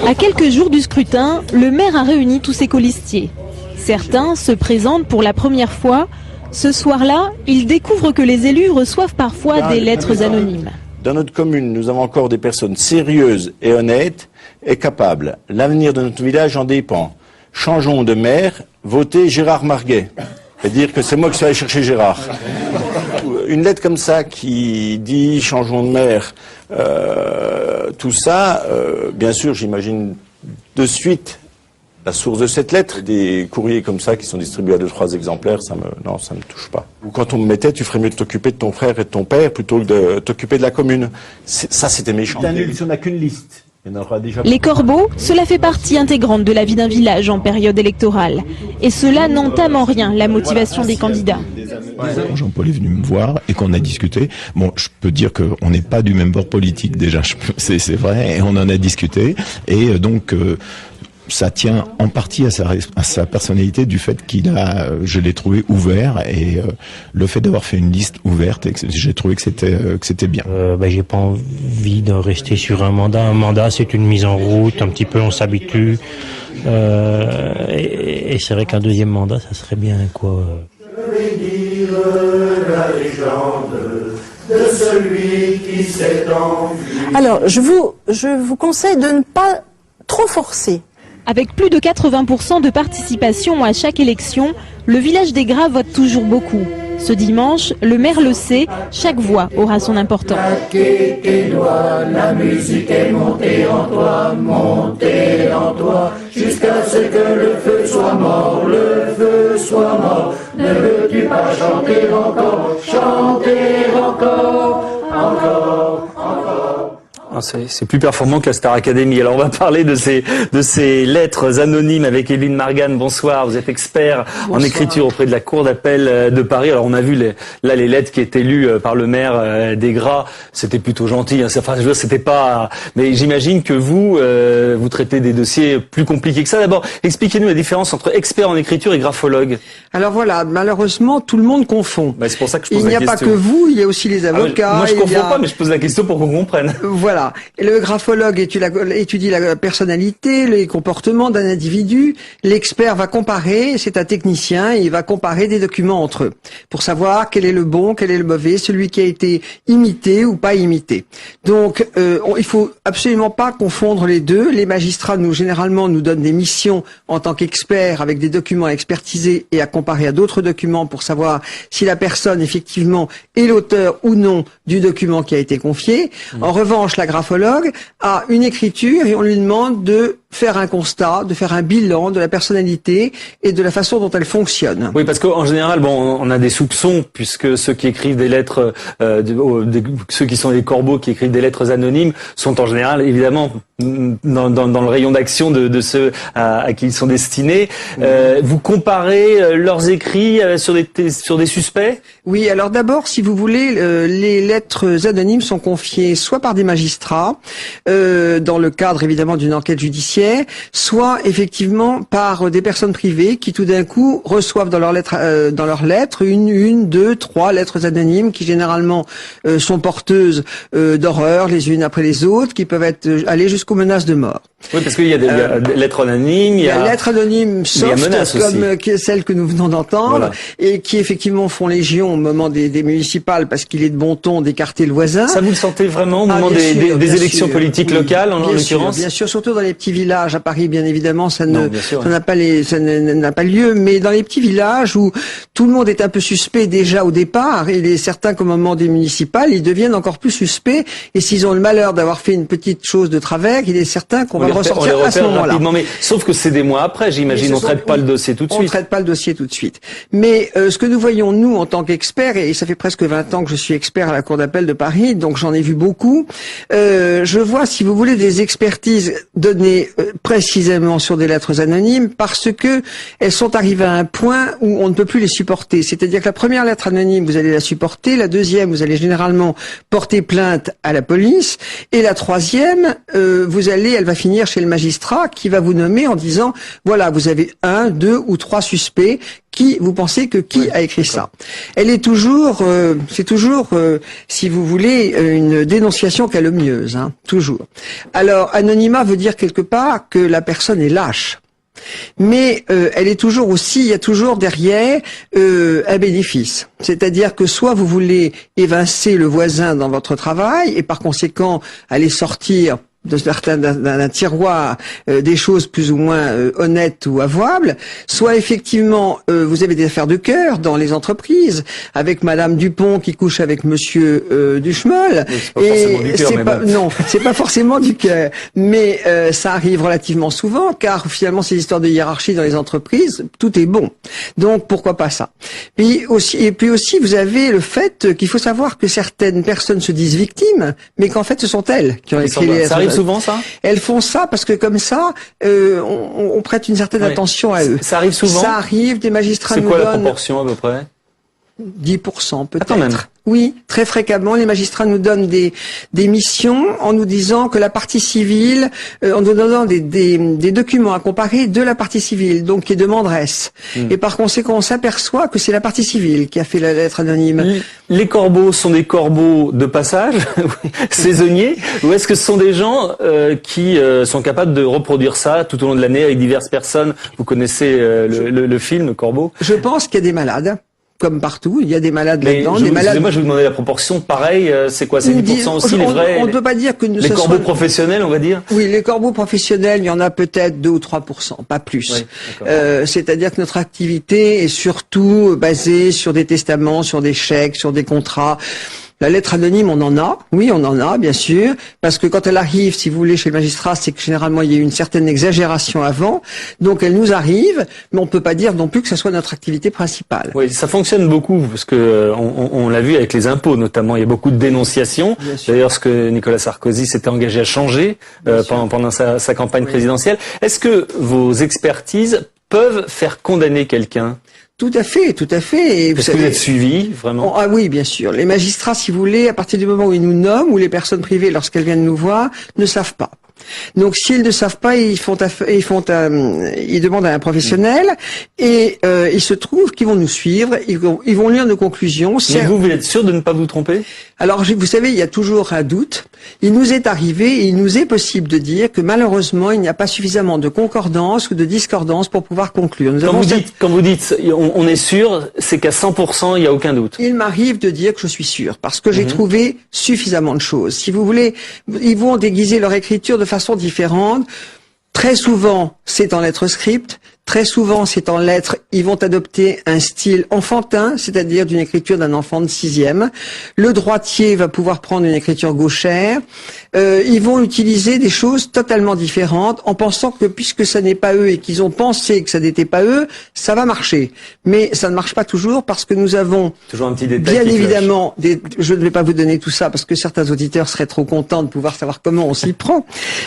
À quelques jours du scrutin, le maire a réuni tous ses colistiers. Certains se présentent pour la première fois. Ce soir-là, ils découvrent que les élus reçoivent parfois des lettres anonymes. Dans notre commune, nous avons encore des personnes sérieuses et honnêtes et capables. L'avenir de notre village en dépend. Changeons de maire, votez Gérard Marguet. Et dire que c'est moi qui suis allé chercher Gérard. Une lettre comme ça qui dit changeons de maire, tout ça, bien sûr, j'imagine de suite la source de cette lettre. Des courriers comme ça qui sont distribués à 2-3 exemplaires, ça me touche pas. Ou quand on me mettait, tu ferais mieux de t'occuper de ton frère et de ton père plutôt que de t'occuper de la commune. Ça, c'était méchant. Si on n'a qu'une liste. Les corbeaux, cela fait partie intégrante de la vie d'un village en période électorale. Et cela n'entame en rien la motivation des candidats. Jean-Paul est venu me voir et qu'on a discuté. Bon, je peux dire qu'on n'est pas du même bord politique déjà, c'est vrai, et on en a discuté. Et donc, ça tient en partie à sa personnalité du fait je l'ai trouvé ouvert, et le fait d'avoir fait une liste ouverte, j'ai trouvé que c'était bien. J'ai pas envie de rester sur un mandat. Un mandat, c'est une mise en route, un petit peu, on s'habitue. Et c'est vrai qu'un deuxième mandat, ça serait bien, quoi. De celui qui s'est enfui. Alors, je vous conseille de ne pas trop forcer. Avec plus de 80% de participation à chaque élection, le village des Gras vote toujours beaucoup. Ce dimanche, le maire le sait, chaque voix aura son importance. La musique est montée en toi, jusqu'à ce que le feu soit mort, Ne veux-tu pas chanter encore, C'est plus performant que la Star Academy. Alors on va parler de ces lettres anonymes avec Evelyne Margan. Bonsoir, vous êtes expert en écriture auprès de la Cour d'appel de Paris. Alors on a vu les lettres qui étaient lues par le maire des Gras. C'était plutôt gentil. Enfin, je veux dire, c'était pas. Mais j'imagine que vous traitez des dossiers plus compliqués que ça. D'abord, expliquez-nous la différence entre expert en écriture et graphologue. Alors voilà, malheureusement, tout le monde confond. C'est pour ça que je pose la question. Il n'y a pas que vous, il y a aussi les avocats. Moi, je confonds pas, mais je pose la question pour qu'on comprenne. Voilà. Et le graphologue étudie la personnalité, les comportements d'un individu. L'expert va comparer, c'est un technicien, et il va comparer des documents entre eux pour savoir quel est le bon, quel est le mauvais, celui qui a été imité ou pas imité. Donc, il faut absolument pas confondre les deux. Les magistrats, généralement, nous donnent des missions en tant qu'experts avec des documents à expertiser et à comparer à d'autres documents pour savoir si la personne, effectivement, est l'auteur ou non du document qui a été confié. En revanche, la graphologue a une écriture et on lui demande de faire un constat, de faire un bilan de la personnalité et de la façon dont elle fonctionne. Oui, parce qu'en général, on a des soupçons, puisque ceux qui écrivent des lettres, ceux qui sont des corbeaux qui écrivent des lettres anonymes, sont en général, évidemment, dans le rayon d'action de ceux à qui ils sont destinés. Vous comparez leurs écrits sur des suspects? Oui, alors d'abord, si vous voulez, les lettres anonymes sont confiées soit par des magistrats, dans le cadre évidemment d'une enquête judiciaire, soit effectivement par des personnes privées qui tout d'un coup reçoivent dans leurs lettres une, deux, trois lettres anonymes qui généralement sont porteuses d'horreurs les unes après les autres, qui peuvent aller jusqu'aux menaces de mort. Oui, parce qu'il y a des lettres anonymes, il y a lettres anonymes soft, comme celles que nous venons d'entendre, voilà, et qui effectivement font légion au moment des municipales, parce qu'il est de bon ton d'écarter le voisin. Ça, vous le sentez vraiment au moment des élections politiques locales, en l'occurrence? Bien sûr, surtout dans les petits villages. À Paris, bien évidemment, ça n'a pas lieu, mais dans les petits villages où tout le monde est un peu suspect déjà au départ, il est certain qu'au moment des municipales, ils deviennent encore plus suspects, et s'ils ont le malheur d'avoir fait une petite chose de travers, il est certain qu'on va le ressortir à ce moment-là. Mais sauf que c'est des mois après, j'imagine, on traite pas le dossier tout de suite. On traite pas le dossier tout de suite. Mais ce que nous voyons, nous, en tant qu'experts, et ça fait presque 20 ans que je suis expert à la Cour d'appel de Paris, donc j'en ai vu beaucoup, je vois, si vous voulez, des expertises données précisément sur des lettres anonymes parce que elles sont arrivées à un point où on ne peut plus les supporter. C'est-à-dire que la première lettre anonyme, vous allez la supporter, la deuxième, vous allez généralement porter plainte à la police, et la troisième, elle va finir chez le magistrat qui va vous nommer en disant, voilà, vous avez 1, 2 ou 3 suspects. Vous pensez que qui a écrit ça? Elle est toujours, c'est toujours, si vous voulez, une dénonciation calomnieuse, hein, toujours. Alors, anonymat veut dire quelque part que la personne est lâche. Mais elle est toujours aussi, il y a toujours derrière un bénéfice. C'est-à-dire que soit vous voulez évincer le voisin dans votre travail et par conséquent aller sortir d'un tiroir des choses plus ou moins honnêtes ou avouables, soit effectivement vous avez des affaires de cœur dans les entreprises avec Madame Dupont qui couche avec Monsieur Duchemol, et c'est pas forcément du cœur, mais ça arrive relativement souvent car finalement ces histoires de hiérarchie dans les entreprises, tout est bon, donc pourquoi pas ça. Puis aussi vous avez le fait qu'il faut savoir que certaines personnes se disent victimes, mais qu'en fait ce sont elles qui ont écrit les lettres. Souvent ça? Elles font ça parce que comme ça, on prête une certaine attention à eux. Ça arrive souvent? Ça arrive, des magistrats nous donnent... C'est quoi la proportion à peu près? 10% peut-être. Quand même. Oui, très fréquemment, les magistrats nous donnent des missions en nous disant que la partie civile, en nous donnant des documents à comparer de la partie civile, donc qui est demanderesse. Et par conséquent, on s'aperçoit que c'est la partie civile qui a fait la lettre anonyme. Les corbeaux sont des corbeaux de passage, saisonniers, ou est-ce que ce sont des gens qui sont capables de reproduire ça tout au long de l'année avec diverses personnes? Vous connaissez le film Corbeau? Je pense qu'il y a des malades. Comme partout, il y a des malades là-dedans. Moi, je vous demandais la proportion. Pareil, c'est quoi? C'est 10% aussi les vrais? On ne peut pas dire que les corbeaux professionnels, on va dire. Oui, les corbeaux professionnels, il y en a peut-être 2 ou 3%, pas plus. Oui, c'est-à-dire que notre activité est surtout basée sur des testaments, sur des chèques, sur des contrats. La lettre anonyme, on en a. Oui, on en a, bien sûr. Parce que quand elle arrive, si vous voulez, chez le magistrat, c'est que généralement, il y a eu une certaine exagération avant. Donc, elle nous arrive, mais on peut pas dire non plus que ce soit notre activité principale. Oui, ça fonctionne beaucoup, parce que on l'a vu avec les impôts, notamment. Il y a beaucoup de dénonciations. D'ailleurs, ce que Nicolas Sarkozy s'était engagé à changer pendant sa campagne présidentielle. Est-ce que vos expertises peuvent faire condamner quelqu'un? Tout à fait, tout à fait. Est-ce que vous êtes suivi, vraiment? Ah oui, bien sûr. Les magistrats, si vous voulez, à partir du moment où ils nous nomment, ou les personnes privées, lorsqu'elles viennent nous voir, ne savent pas. Donc, s'ils ne savent pas, ils demandent à un professionnel, et il se trouve qu'ils vont nous suivre, ils vont lire nos conclusions. Mais vous êtes sûr de ne pas vous tromper? Alors, vous savez, il y a toujours un doute. Il nous est arrivé, et il nous est possible de dire que malheureusement, il n'y a pas suffisamment de concordance ou de discordance pour pouvoir conclure. Quand vous dites, on est sûr, c'est qu'à 100%, il n'y a aucun doute. Il m'arrive de dire que je suis sûr, parce que j'ai trouvé suffisamment de choses. Si vous voulez, ils vont déguiser leur écriture de façon différente. Très souvent, c'est en lettres script. Très souvent, c'est en lettres. Ils vont adopter un style enfantin, c'est-à-dire d'une écriture d'un enfant de 6e. Le droitier va pouvoir prendre une écriture gauchère. Ils vont utiliser des choses totalement différentes en pensant que puisque ça n'est pas eux et qu'ils ont pensé que ça n'était pas eux, ça va marcher. Mais ça ne marche pas toujours parce que nous avons toujours un petit détail bien évidemment je ne vais pas vous donner tout ça parce que certains auditeurs seraient trop contents de pouvoir savoir comment on s'y prend.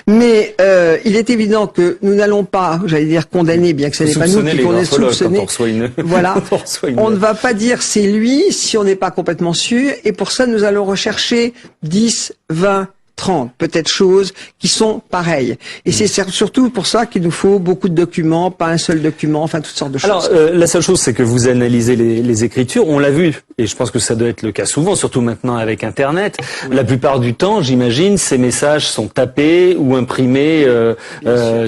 Mais il est évident que nous n'allons pas, j'allais dire condamner, bien que ce n'est pas nous qui qu'on est soupçonnés. Voilà. On ne va pas dire c'est lui si on n'est pas complètement sûr. Et pour ça, nous allons rechercher 10, 20, 30 peut-être choses qui sont pareilles. Et c'est surtout pour ça qu'il nous faut beaucoup de documents, pas un seul document, enfin toutes sortes de choses. Alors la seule chose, c'est que vous analysez les écritures. On l'a vu, et je pense que ça doit être le cas souvent, surtout maintenant avec Internet. La plupart du temps, j'imagine, ces messages sont tapés ou imprimés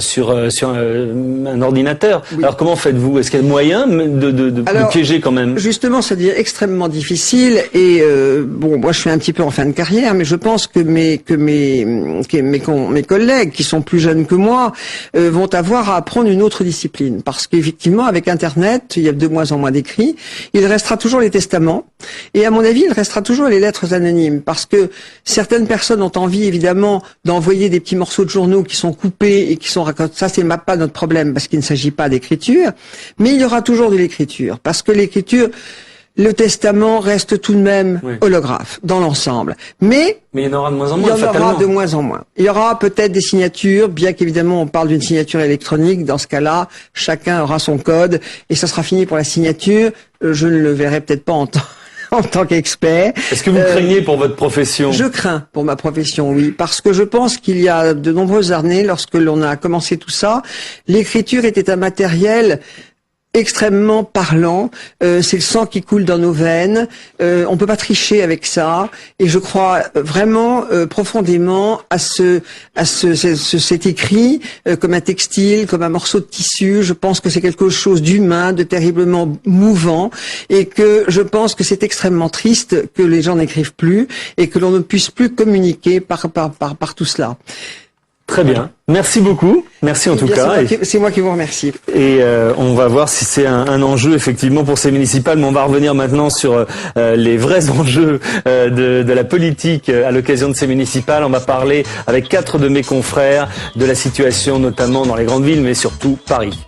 sur un ordinateur. Oui. Alors comment faites-vous? Est-ce qu'il y a moyen de piéger quand même? Justement, ça devient extrêmement difficile. Et bon, moi je suis un petit peu en fin de carrière, mais je pense que mes collègues qui sont plus jeunes que moi vont avoir à apprendre une autre discipline, parce qu'effectivement avec Internet il y a de moins en moins d'écrits, il restera toujours les testaments et à mon avis il restera toujours les lettres anonymes, parce que certaines personnes ont envie évidemment d'envoyer des petits morceaux de journaux qui sont coupés et qui sont racontés. Ça c'est pas notre problème parce qu'il ne s'agit pas d'écriture, mais il y aura toujours de l'écriture, parce que l'écriture, le testament reste tout de même holographe dans l'ensemble. Mais il y en aura de moins en moins, fatalement. Il y en aura de moins en moins. Il y aura peut-être des signatures, bien qu'évidemment on parle d'une signature électronique. Dans ce cas-là, chacun aura son code et ça sera fini pour la signature. Je ne le verrai peut-être pas en tant qu'expert. Est-ce que vous craignez pour votre profession? Je crains pour ma profession, oui, parce que je pense qu'il y a de nombreuses années, lorsque l'on a commencé tout ça, l'écriture était un matériel extrêmement parlant, c'est le sang qui coule dans nos veines, on peut pas tricher avec ça, et je crois vraiment profondément à cet écrit comme un textile, comme un morceau de tissu. Je pense que c'est quelque chose d'humain, de terriblement mouvant, et que je pense que c'est extrêmement triste que les gens n'écrivent plus et que l'on ne puisse plus communiquer par tout cela. Très bien. Merci beaucoup. Merci en tout cas. C'est moi qui vous remercie. Et on va voir si c'est un enjeu effectivement pour ces municipales. Mais on va revenir maintenant sur les vrais enjeux de la politique à l'occasion de ces municipales. On va parler avec 4 de mes confrères de la situation notamment dans les grandes villes, mais surtout Paris.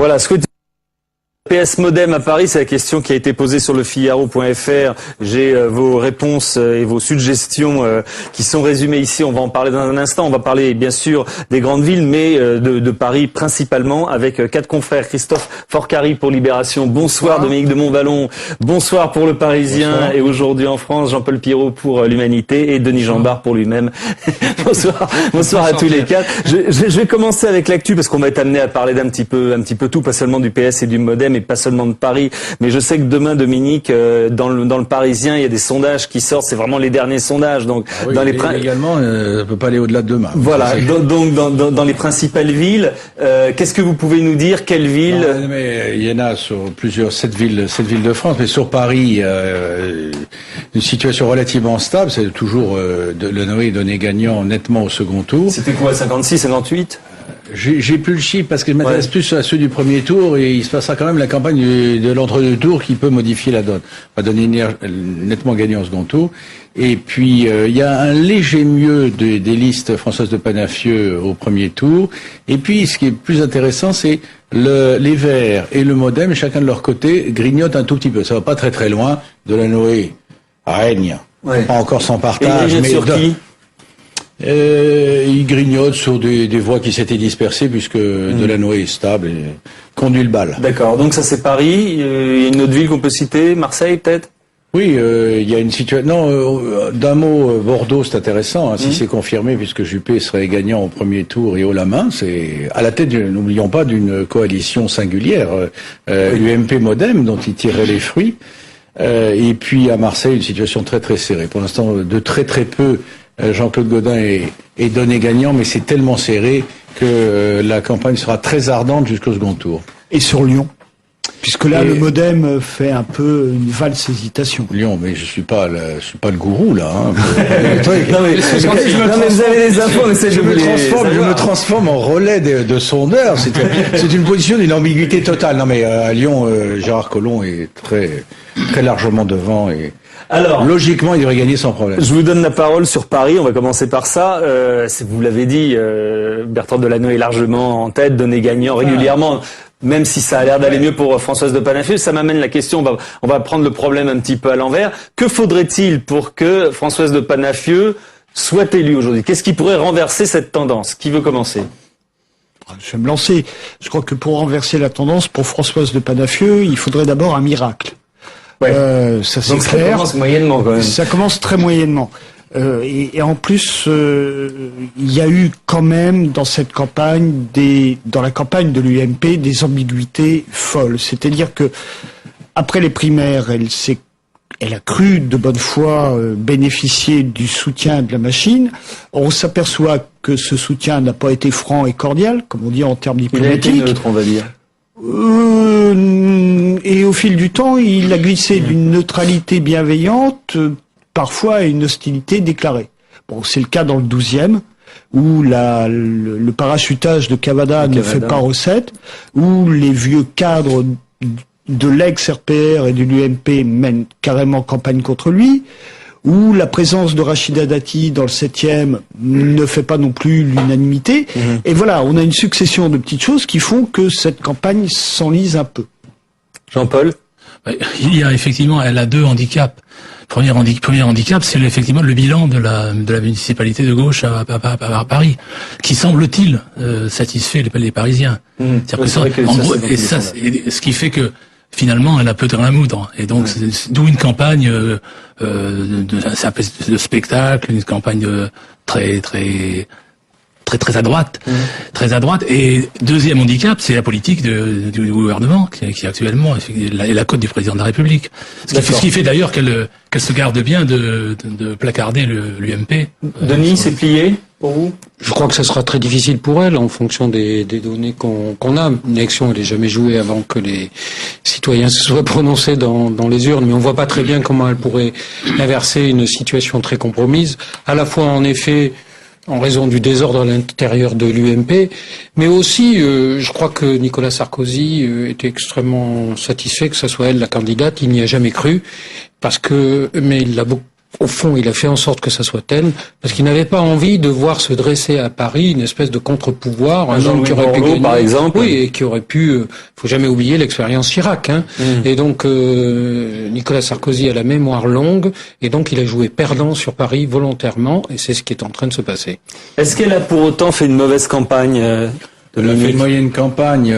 Voilà, PS Modem à Paris, c'est la question qui a été posée sur le Figaro.fr. J'ai vos réponses et vos suggestions qui sont résumées ici. On va en parler dans un instant. On va parler bien sûr des grandes villes, mais de Paris principalement, avec 4 confrères. Christophe Forcari pour Libération. Bonsoir. Dominique de Montvalon. Bonsoir pour Le Parisien. Bonsoir. Et aujourd'hui en France, Jean-Paul Pirot pour l'Humanité et Denis Jambard pour lui-même. Bonsoir à tous les 4. Je vais commencer avec l'actu parce qu'on va être amené à parler d'un petit peu tout, pas seulement du PS et du Modem, et pas seulement de Paris. Mais je sais que demain, Dominique, dans le Parisien, il y a des sondages qui sortent. C'est vraiment les derniers sondages. Donc, dans les également, ça peut pas aller au-delà de demain. Voilà. Donc, dans les principales villes, qu'est-ce que vous pouvez nous dire? Quelles villes? Non, mais il y en a sur sept villes de France. Mais sur Paris, une situation relativement stable. C'est toujours le Noé donné gagnant nettement au second tour. C'était quoi, 56, 58? J'ai plus le chiffre parce que je m'intéresse plus à ceux du premier tour et il se passera quand même la campagne de l'entre-deux tours qui peut modifier la donne. On va donner nettement gagnant au second tour. Et puis il y a un léger mieux des listes Françoise de Panafieux au premier tour. Et puis ce qui est plus intéressant, c'est les Verts et le Modem, chacun de leur côté, grignotent un tout petit peu. Ça va pas très très loin. Delanoë règne. Ouais. Pas encore sans partage. Mais sur qui? Il grignote sur des voix qui s'étaient dispersées puisque Delanoë est stable et conduit le bal. D'accord, donc ça c'est Paris. Il y a une autre ville qu'on peut citer, Marseille peut-être? Oui, il y a une situation. Non, d'un mot, Bordeaux, c'est intéressant, si c'est confirmé, puisque Juppé serait gagnant au premier tour et haut la main. C'est à la tête, n'oublions pas, d'une coalition singulière, UMP Modem, dont il tirerait les fruits. Et puis à Marseille, une situation très très serrée. Pour l'instant, de très très peu. Jean-Claude Gaudin est donné gagnant, mais c'est tellement serré que la campagne sera très ardente jusqu'au second tour. Et sur Lyon? Puisque là, le Modem fait un peu une valse hésitation. Lyon, mais je suis pas le gourou, là, hein. Vous avez des infos, mais je me transforme en relais de sondeur. C'est une position d'une ambiguïté totale. Non, mais à Lyon, Gérard Collomb est très, très largement devant et, alors, logiquement, il devrait gagner sans problème. Je vous donne la parole sur Paris. On va commencer par ça. Vous l'avez dit, Bertrand Delanoë est largement en tête, donné gagnant régulièrement. Même si ça a l'air d'aller mieux pour Françoise de Panafieux, ça m'amène la question, on va prendre le problème un petit peu à l'envers. Que faudrait-il pour que Françoise de Panafieux soit élue aujourd'hui? Qu'est-ce qui pourrait renverser cette tendance? Qui veut commencer? Je vais me lancer. Je crois que pour renverser la tendance, pour Françoise de Panafieux, il faudrait d'abord un miracle. Ouais. Ça c'est donc clair. Ça commence moyennement quand même. Ça commence très moyennement. Et en plus, il y a eu quand même dans cette campagne dans la campagne de l'UMP des ambiguïtés folles. C'est-à-dire que après les primaires, elle a cru de bonne foi bénéficier du soutien de la machine. On s'aperçoit que ce soutien n'a pas été franc et cordial, comme on dit en termes diplomatiques. Il a été neutre, on va dire. Et au fil du temps, il a glissé d'une neutralité bienveillante, parfois à une hostilité déclarée. Bon, c'est le cas dans le 12e, où le parachutage de Cavada ne fait pas recette, où les vieux cadres de l'ex-RPR et de l'UMP mènent carrément campagne contre lui, où la présence de Rachida Dati dans le 7e ne fait pas non plus l'unanimité. Et voilà, on a une succession de petites choses qui font que cette campagne s'enlise un peu. Jean-Paul? Il y a effectivement, elle a deux handicaps. Premier handicap, c'est effectivement le bilan de la municipalité de gauche à Paris, qui semble-t-il satisfait les Parisiens. Ce qui fait que finalement, elle a peu de rien à moudre. Et donc, d'où une campagne de spectacle, une campagne très à droite, très à droite. Et deuxième handicap, c'est la politique du gouvernement qui actuellement est la cote du président de la République. Ce qui fait d'ailleurs qu'elle se garde bien de placarder l'UMP. Denis, c'est plié pour vous? Je crois que ça sera très difficile pour elle en fonction des données qu'on a. Une élection, elle n'est jamais jouée avant que les citoyens se soient prononcés dans les urnes, mais on voit pas très bien comment elle pourrait inverser une situation très compromise. À la fois, en effet, en raison du désordre à l'intérieur de l'UMP, mais aussi, je crois que Nicolas Sarkozy était extrêmement satisfait que ce soit elle la candidate. Il n'y a jamais cru, mais il l'a au fond, il a fait en sorte que ça soit tel, parce qu'il n'avait pas envie de voir se dresser à Paris une espèce de contre-pouvoir, un homme qui aurait pu gagner, par exemple, oui, et qui aurait pu. Faut jamais oublier l'expérience Chirac, hein. Et donc Nicolas Sarkozy a la mémoire longue, et donc il a joué perdant sur Paris volontairement, et c'est ce qui est en train de se passer. Est-ce qu'elle a pour autant fait une mauvaise campagne Elle a fait une moyenne campagne,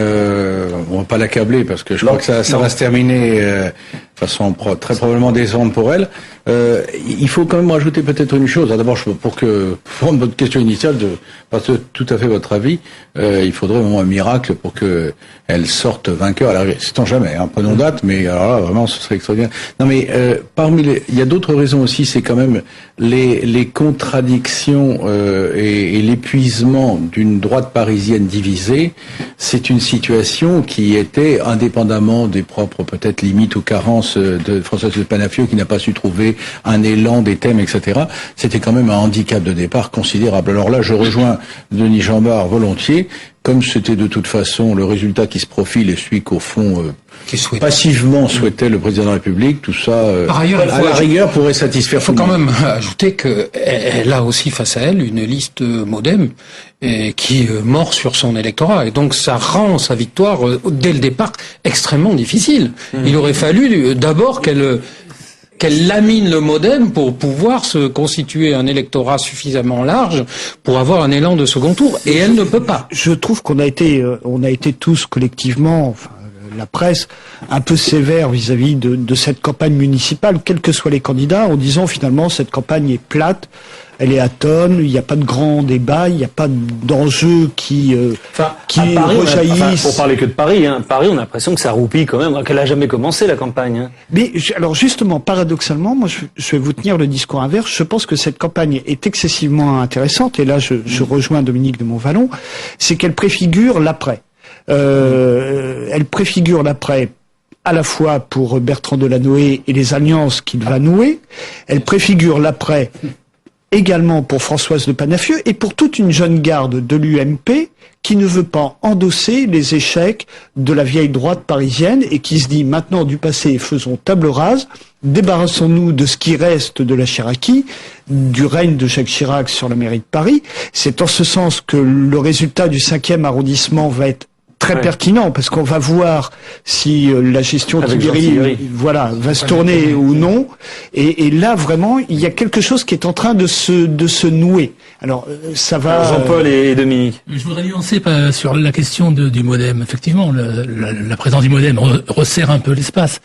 on va pas l'accabler parce que je crois que ça va se terminer de façon très probablement décevante pour elle. Il faut quand même rajouter peut-être une chose. D'abord, pour rendre votre question initiale, parce que tout à fait votre avis, il faudrait vraiment un miracle pour que elle sorte vainqueur à l'arrivée. C'est en jamais, hein, prenons date, mais alors là, vraiment, ce serait extraordinaire. Non, mais il y a d'autres raisons aussi, c'est quand même les contradictions et l'épuisement d'une droite parisienne divisée. C'est une situation qui était, indépendamment des propres peut-être limites ou carences de Françoise de Panafieux, qui n'a pas su trouver un élan des thèmes, etc. C'était quand même un handicap de départ considérable. Alors là, je rejoins Denis Jeanbart volontiers. Comme c'était de toute façon le résultat qui se profile et celui qu'au fond passivement souhaitait le président de la République, tout ça Par ailleurs, à la rigueur pourrait satisfaire. Il faut quand même ajouter qu'elle a aussi face à elle une liste MoDem qui mord sur son électorat, et donc ça rend sa victoire dès le départ extrêmement difficile. Il aurait fallu d'abord qu'elle lamine le MoDem pour pouvoir se constituer un électorat suffisamment large pour avoir un élan de second tour, et elle ne peut pas. Je trouve qu'on a été tous collectivement, enfin, la presse, un peu sévère vis-à-vis de cette campagne municipale, quels que soient les candidats, en disant finalement cette campagne est plate, elle est atone, il n'y a pas de grand débat, il n'y a pas d'enjeux qui rejaillissent. Pour parler que de Paris, Paris, on a l'impression que ça roupille quand même, qu'elle a jamais commencé la campagne. Hein. Mais alors justement, paradoxalement, moi je vais vous tenir le discours inverse. Je pense que cette campagne est excessivement intéressante, et là je rejoins Dominique de Montvalon, c'est qu'elle préfigure l'après. Elle préfigure l'après à la fois pour Bertrand Delanoë et les alliances qu'il va nouer. Elle préfigure l'après également pour Françoise de Panafieux et pour toute une jeune garde de l'UMP qui ne veut pas endosser les échecs de la vieille droite parisienne et qui se dit maintenant du passé, faisons table rase, débarrassons-nous de ce qui reste de la Chiraquie, du règne de Jacques Chirac sur la mairie de Paris. C'est en ce sens que le résultat du 5e arrondissement va être très pertinent, parce qu'on va voir si la gestion Tibéri va se tourner ou non. Et là, vraiment, il y a quelque chose qui est en train de se nouer. Alors, ça va... Jean-Paul et Dominique. Je voudrais nuancer sur la question du MoDem. Effectivement, la présence du MoDem resserre un peu l'espace.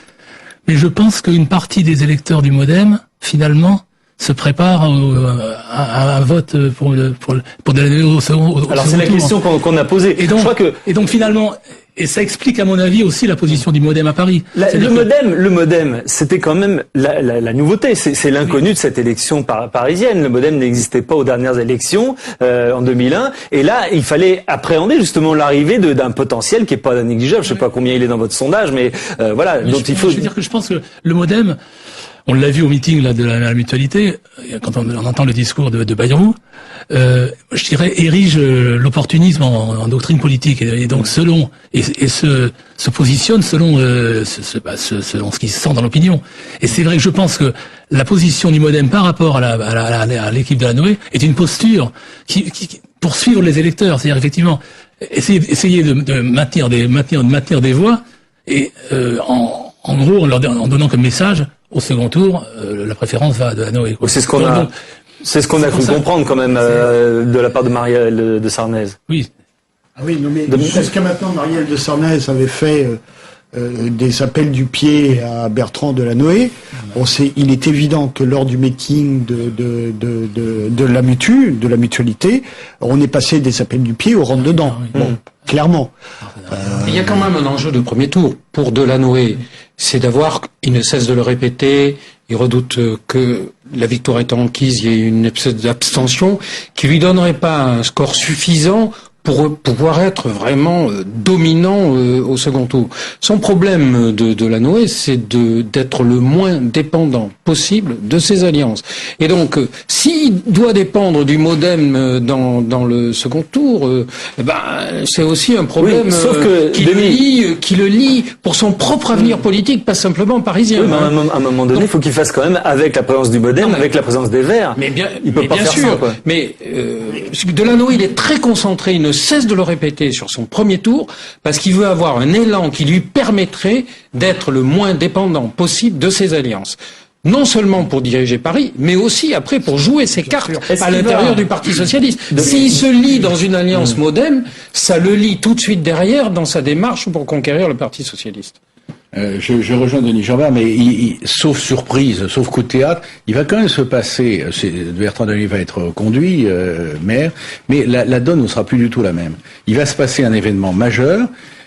Mais je pense qu'une partie des électeurs du MoDem, finalement, se prépare à un vote pour Delanoë au second. Alors c'est la question qu'on a posée. Et donc finalement, et ça explique à mon avis aussi la position du MoDem à Paris. Le MoDem, c'était quand même la nouveauté. C'est l'inconnu de cette élection parisienne. Le MoDem n'existait pas aux dernières élections en 2001. Et là, il fallait appréhender justement l'arrivée d'un potentiel qui est pas négligeable. Je sais pas combien il est dans votre sondage, mais voilà. Mais donc il faut. Je veux dire que je pense que le MoDem, on l'a vu au meeting là de la mutualité, quand on entend le discours de Bayrou, je dirais érige l'opportunisme en doctrine politique, et donc se positionne selon ce qui se sent dans l'opinion. Et c'est vrai que je pense que la position du MoDem par rapport à l'équipe de Delanoë est une posture qui pour suivre les électeurs, c'est-à-dire effectivement essayer de maintenir des voix, et en gros en donnant comme message au second tour, la préférence va à Delanoë. C'est ce qu'on a cru comprendre quand même de la part de Marielle de Sarnez. Oui. Ah oui, non mais jusqu'à maintenant, Marielle de Sarnez avait fait des appels du pied à Bertrand Delanoë. Il est évident que lors du meeting de la mutualité, on est passé des appels du pied au rentre-dedans. Bon, clairement. Il y a quand même un enjeu de premier tour pour Delanoë, c'est d'avoir, il ne cesse de le répéter, il redoute que la victoire étant enquise, il y ait une espèce d'abstention qui lui donnerait pas un score suffisant pour pouvoir être vraiment dominant au second tour. Son problème de Delanoë, c'est d'être le moins dépendant possible de ses alliances. Et donc, s'il doit dépendre du MoDem dans le second tour, c'est aussi un problème oui, sauf que qui le lie pour son propre avenir politique, pas simplement parisien. Oui, mais à un moment donné, il faut qu'il fasse quand même avec la présence du MoDem, avec la présence des Verts. Mais bien, il peut pas bien faire sûr. ça, quoi. Mais Delanoë, il est très concentré, il ne cesse de le répéter sur son premier tour, parce qu'il veut avoir un élan qui lui permettrait d'être le moins dépendant possible de ses alliances. Non seulement pour diriger Paris, mais aussi après pour jouer ses cartes à l'intérieur du Parti socialiste. S'il se lie dans une alliance MoDem, ça le lie tout de suite derrière dans sa démarche pour conquérir le Parti socialiste. Je rejoins Denis Jambard, mais sauf surprise, sauf coup de théâtre, il va quand même se passer, Bertrand Delanoë va être conduit, maire, mais la donne ne sera plus du tout la même. Il va se passer un événement majeur.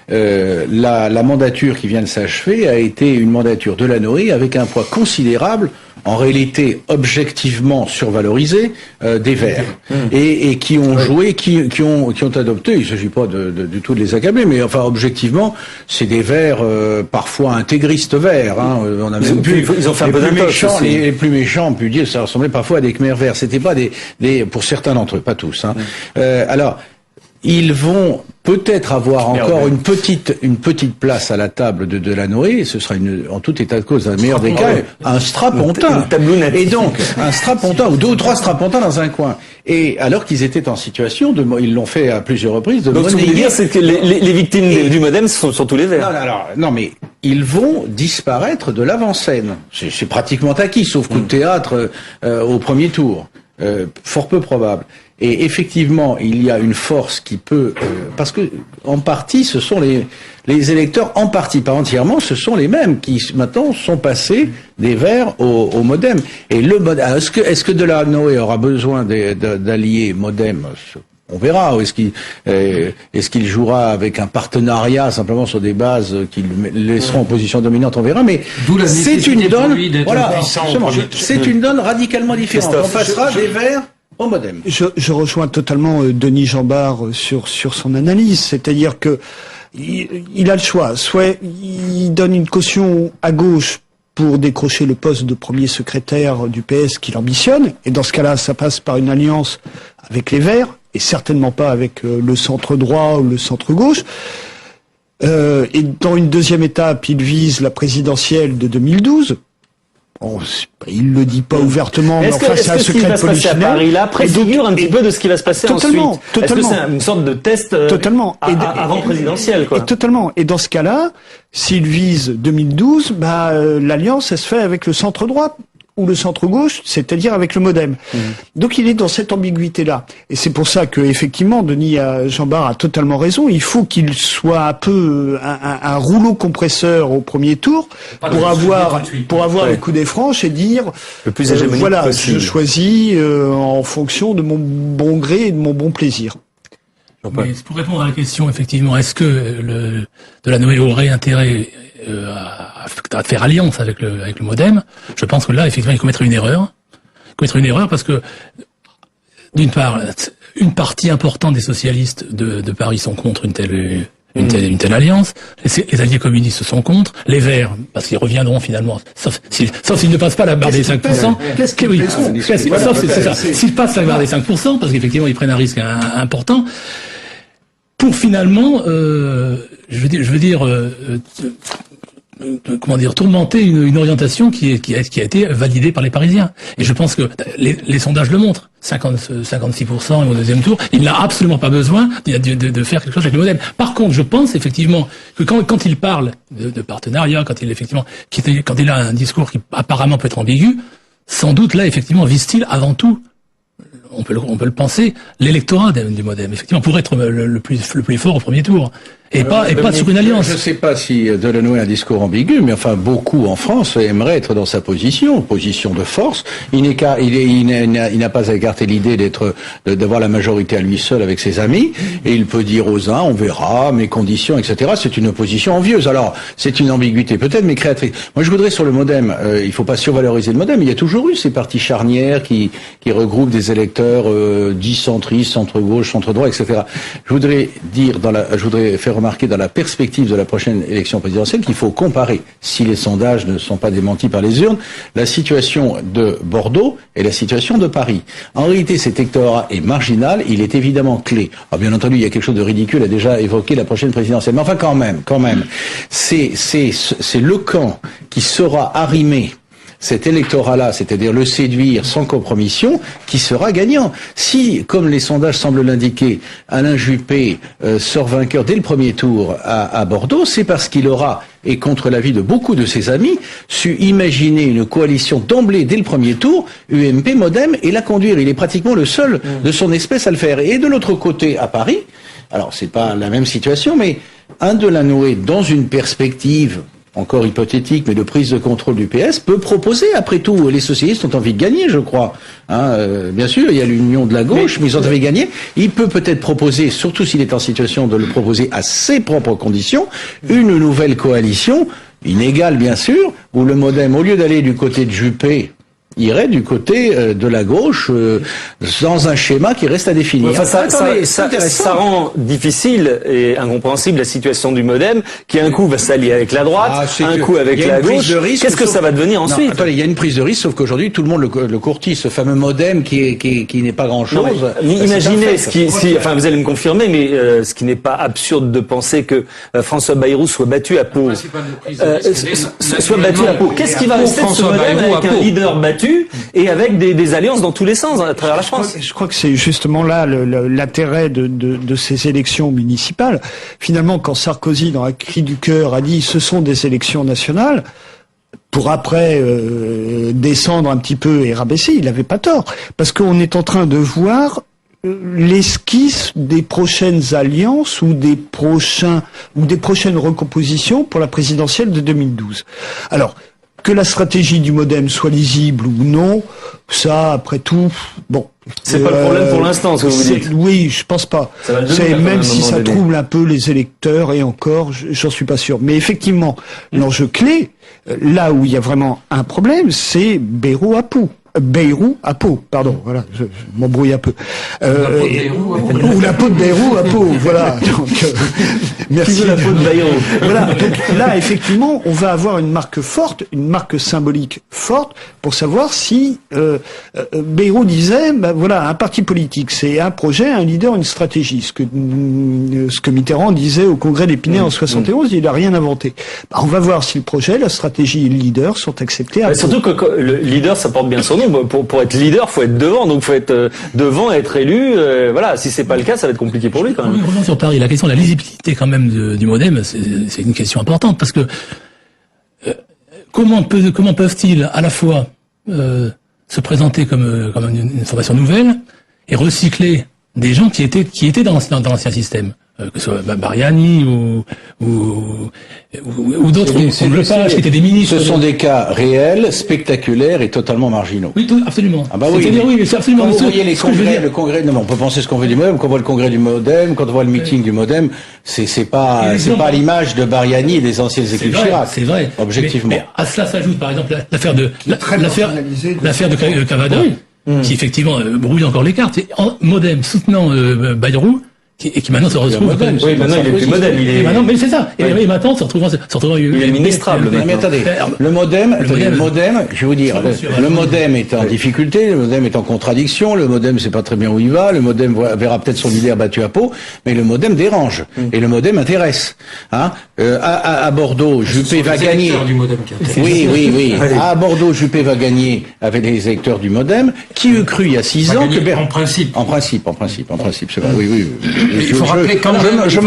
La mandature qui vient de s'achever a été une mandature de Delanoë avec un poids considérable, en réalité objectivement survalorisé, des Verts, et qui ont joué, qui ont adopté. Il ne s'agit pas du tout de les accabler, mais enfin objectivement, c'est des Verts parfois intégristes Verts. Hein. On a même ils ont fait un peu d'intox aussi. Les plus méchants, on peut dire, ça ressemblait parfois à des Khmers verts. C'était pas pour certains d'entre eux, pas tous. Hein. Alors. Ils vont peut-être avoir encore une petite place à la table de Delanoë, ce sera en tout état de cause, dans le meilleur des cas, un strapontin. Et donc, un strapontin, ou 2 ou 3 strapontins dans un coin. Et alors qu'ils étaient en situation ils l'ont fait à plusieurs reprises, de donc, ce que vous voulez dire, c'est que les victimes du MoDem sont tous les Verts. Non, mais ils vont disparaître de l'avant-scène. C'est pratiquement acquis, sauf coup de théâtre au premier tour. Fort peu probable. Et effectivement, il y a une force qui peut, parce que en partie, ce sont les électeurs, en partie, pas entièrement, ce sont les mêmes qui maintenant sont passés des Verts au MoDem. Et le MoDem, est-ce que Delanoë aura besoin d'alliés MoDem? On verra. Ou est-ce qu'il jouera avec un partenariat simplement sur des bases qui le laisseront en position dominante? On verra. Mais c'est une donne. Voilà. C'est une donne radicalement différente. On passera des Verts au MoDem. Je rejoins totalement Denis Jambard sur son analyse. C'est-à-dire que il a le choix. Soit il donne une caution à gauche pour décrocher le poste de premier secrétaire du PS qu'il ambitionne, et dans ce cas-là, ça passe par une alliance avec les Verts, et certainement pas avec le centre droit ou le centre gauche. Et dans une deuxième étape, il vise la présidentielle de 2012. Bon, il le dit pas ouvertement, mais enfin c'est un secret polichinelle. Est-ce que ce qui va se passer à Paris là préfigure un petit peu de ce qui va se passer ensuite? Est-ce que c'est une sorte de test avant présidentiel, quoi? Et totalement. Et dans ce cas-là, s'il vise 2012, l'alliance elle se fait avec le centre droit ou le centre-gauche, c'est-à-dire avec le MoDem. Donc il est dans cette ambiguïté-là. Et c'est pour ça que, effectivement, Denis Jambard a totalement raison. Il faut qu'il soit un peu un rouleau compresseur au premier tour pour avoir le coup des franches et dire le plus voilà, possible. Je choisis en fonction de mon bon gré et de mon bon plaisir. Mais pour répondre à la question, effectivement, est-ce que Delanoë aurait intérêt à faire alliance avec le MoDem? Je pense que là, effectivement, il commettrait une erreur. Parce que, d'une part, une partie importante des socialistes de Paris sont contre une telle alliance. Les alliés communistes sont contre. Les Verts, parce qu'ils reviendront finalement, sauf s'ils ne passent pas la barre des 5%. S'ils passent la barre des 5%, parce qu'effectivement, ils prennent un risque important. Pour finalement, tourmenter une orientation qui a été validée par les Parisiens. Et je pense que les sondages le montrent. 56% au deuxième tour. Il n'a absolument pas besoin de faire quelque chose avec le MoDem. Par contre, je pense effectivement que quand il parle de partenariat, quand il a un discours qui apparemment peut être ambigu, sans doute là, effectivement, vise-t-il avant tout, on peut le penser, l'électorat du MoDem, effectivement, pour être le plus fort au premier tour. et pas sur une alliance. Je ne sais pas si Delanoë a un discours ambigu, mais enfin beaucoup en France aimeraient être dans sa position de force. Il n'a pas à écarter l'idée d'avoir la majorité à lui seul avec ses amis, et il peut dire aux uns, on verra, mes conditions, etc. C'est une opposition envieuse. Alors, c'est une ambiguïté peut-être, mais créatrice. Moi, je voudrais sur le MoDem, il faut pas survaloriser le MoDem. Il y a toujours eu ces partis charnières qui regroupent des électeurs dits centristes, centre-gauche, centre-droit, etc. Je voudrais faire remarquer dans la perspective de la prochaine élection présidentielle qu'il faut comparer, si les sondages ne sont pas démentis par les urnes, la situation de Bordeaux et la situation de Paris. En réalité, cet électorat est marginal, il est évidemment clé. Alors, bien entendu, il y a quelque chose de ridicule à déjà évoquer la prochaine présidentielle. Mais enfin, quand même, c'est le camp qui sera arrimé, cet électorat-là, c'est-à-dire le séduire sans compromission, qui sera gagnant. Si, comme les sondages semblent l'indiquer, Alain Juppé sort vainqueur dès le premier tour à Bordeaux, c'est parce qu'il aura, et contre l'avis de beaucoup de ses amis, su imaginer une coalition d'emblée dès le premier tour, UMP, MoDem, et la conduire. Il est pratiquement le seul de son espèce à le faire. Et de l'autre côté, à Paris, alors c'est pas la même situation, mais un Delanoë, dans une perspective encore hypothétique, mais de prise de contrôle du PS, peut proposer, après tout, les socialistes ont envie de gagner, je crois. Bien sûr, il y a l'union de la gauche, mais ils ont envie de gagner. Il peut peut-être proposer, surtout s'il est en situation de le proposer à ses propres conditions, une nouvelle coalition, inégale bien sûr, où le MoDem, au lieu d'aller du côté de Juppé, irait du côté de la gauche dans un schéma qui reste à définir. Enfin, ça rend difficile et incompréhensible la situation du MoDem qui un coup va s'allier avec la droite, un coup avec la gauche. Qu'est-ce que ça va devenir ensuite? Non, attendez, il y a une prise de risque, sauf qu'aujourd'hui tout le monde le courtise, ce fameux MoDem qui n'est pas grand-chose. Imaginez enfin vous allez me confirmer, mais ce qui n'est pas absurde de penser que François Bayrou soit battu à Pau. Qu'est-ce qui va rester de ce MoDem avec un leader battu et avec des alliances dans tous les sens à travers la France? Je crois que c'est justement là l'intérêt de ces élections municipales. Finalement, quand Sarkozy, dans un cri du cœur, a dit « ce sont des élections nationales », pour après descendre un petit peu et rabaisser, il n'avait pas tort. Parce qu'on est en train de voir l'esquisse des prochaines alliances ou des prochaines recompositions pour la présidentielle de 2012. Alors, que la stratégie du MoDem soit lisible ou non, ça, après tout, bon. C'est pas le problème pour l'instant, ce que vous dites. Oui, je pense pas. C'est même si ça trouble un peu les électeurs, et encore, j'en suis pas sûr. Mais effectivement, l'enjeu clé, là où il y a vraiment un problème, c'est Bayrou à Pau, pardon, voilà, je m'embrouille un peu. Ou la peau de Bayrou à Pau, voilà. Donc, merci. La peau de Bayrou. Voilà, donc là, effectivement, on va avoir une marque forte, une marque symbolique forte, pour savoir si Bayrou disait, voilà, un parti politique, c'est un projet, un leader, une stratégie. Ce que Mitterrand disait au congrès d'Épinay en 71, il n'a rien inventé. On va voir si le projet, la stratégie et le leader sont acceptés. Surtout que le leader, ça porte bien son nom. Pour être leader, faut être devant, donc faut être devant, être élu. Voilà, si c'est pas le cas, ça va être compliqué pour lui quand même. Revenons sur Paris, la question de la lisibilité quand même du MoDem, c'est une question importante parce que comment peuvent-ils à la fois se présenter comme une formation nouvelle et recycler des gens qui étaient dans l'ancien système, que ce soit Bariani ou d'autres comme Lepage, qui étaient des ministres. Ce sont des cas réels, spectaculaires et totalement marginaux. Oui, absolument. Ah bah oui. C'est-à-dire, oui, mais c'est absolument. Quand vous voyez le congrès, non, on peut penser ce qu'on veut du MoDem, quand on voit le congrès du MoDem, quand on voit le meeting du MoDem, c'est pas l'image de Bariani et des anciennes équipes Chirac. C'est vrai. Objectivement. Mais à cela s'ajoute, par exemple, l'affaire de Cavada, qui effectivement brouille encore les cartes. MoDem soutenant Bayrou, et qui maintenant se retrouve. Oui, maintenant il est plus MoDem. Mais c'est ça. Et maintenant se retrouve. Il est ministrable. Mais attendez, le MoDem, je vais vous dire, le MoDem est en difficulté, le MoDem est en contradiction, le MoDem sait pas très bien où il va, le MoDem verra peut-être son leader battu à Pau, mais le MoDem dérange et le MoDem intéresse. À Bordeaux, Juppé va gagner. Oui. À Bordeaux, Juppé va gagner avec les électeurs du MoDem. Qui eût cru il y a 6 ans que en principe, c'est vrai. Oui. Il faut rappeler quand même, je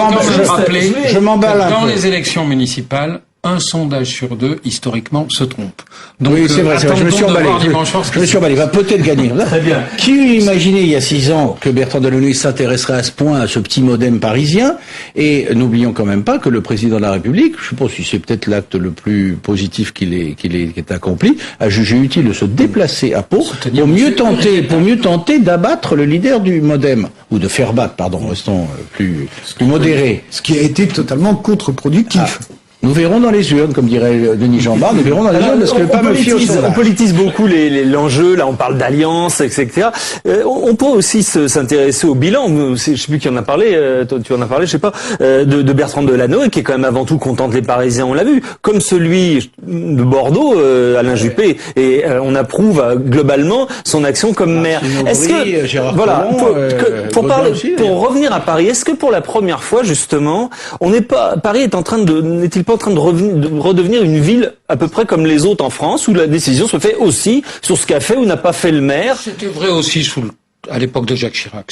m'emballe dans les élections municipales, un sondage sur 2, historiquement, se trompe. Donc, oui, c'est vrai, je me suis emballé. Je me suis emballé, il va peut-être gagner. Très bien. Qui imaginait il y a 6 ans que Bertrand Delanoë s'intéresserait à ce point à ce petit modem parisien? Et n'oublions quand même pas que le président de la République, je sais pas si c'est peut-être l'acte le plus positif qu'il ait accompli, a jugé utile de se déplacer à Pau pour mieux tenter d'abattre le leader du modem, ou de faire battre, pardon, restons plus modérés. Ce qui a été totalement contre-productif. Nous verrons dans les urnes, comme dirait Denis Jean-Bart, nous verrons dans les urnes, parce que pas me fier au sondage. On politise beaucoup l'enjeu, là on parle d'alliance, etc. On peut aussi s'intéresser au bilan, je sais plus qui en a parlé, toi tu en as parlé, je sais pas, de Bertrand Delanoë, qui est quand même avant tout contente les Parisiens, on l'a vu, comme celui de Bordeaux, Alain Juppé, et on approuve globalement son action comme maire. Est-ce que, voilà, pour revenir à Paris, est-ce que pour la première fois, justement, Paris n'est-il pas en train de redevenir une ville à peu près comme les autres en France, où la décision se fait aussi sur ce qu'a fait ou n'a pas fait le maire? C'était vrai aussi à l'époque de Jacques Chirac.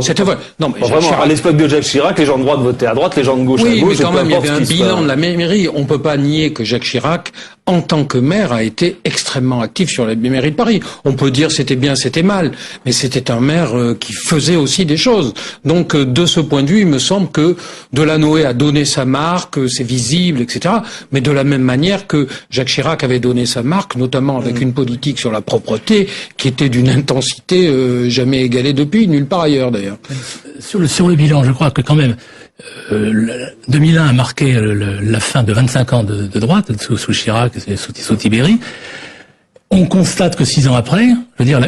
C'était vrai. Non, mais vraiment, à l'époque de Jacques Chirac, les gens de droite votaient à droite, les gens de gauche à gauche. Oui, mais quand même, il y avait un bilan de la mairie. On peut pas nier que Jacques Chirac, en tant que maire, a été extrêmement actif sur la mairie de Paris. On peut dire c'était bien, c'était mal, mais c'était un maire qui faisait aussi des choses. Donc, de ce point de vue, il me semble que Delanoë a donné sa marque, c'est visible, etc. Mais de la même manière que Jacques Chirac avait donné sa marque, notamment avec une politique sur la propreté, qui était d'une intensité jamais égalée depuis, nulle part ailleurs d'ailleurs. Sur le bilan, je crois que quand même, 2001 a marqué la fin de 25 ans de droite, sous Chirac, sous Tibéri. On constate que 6 ans après, je veux dire,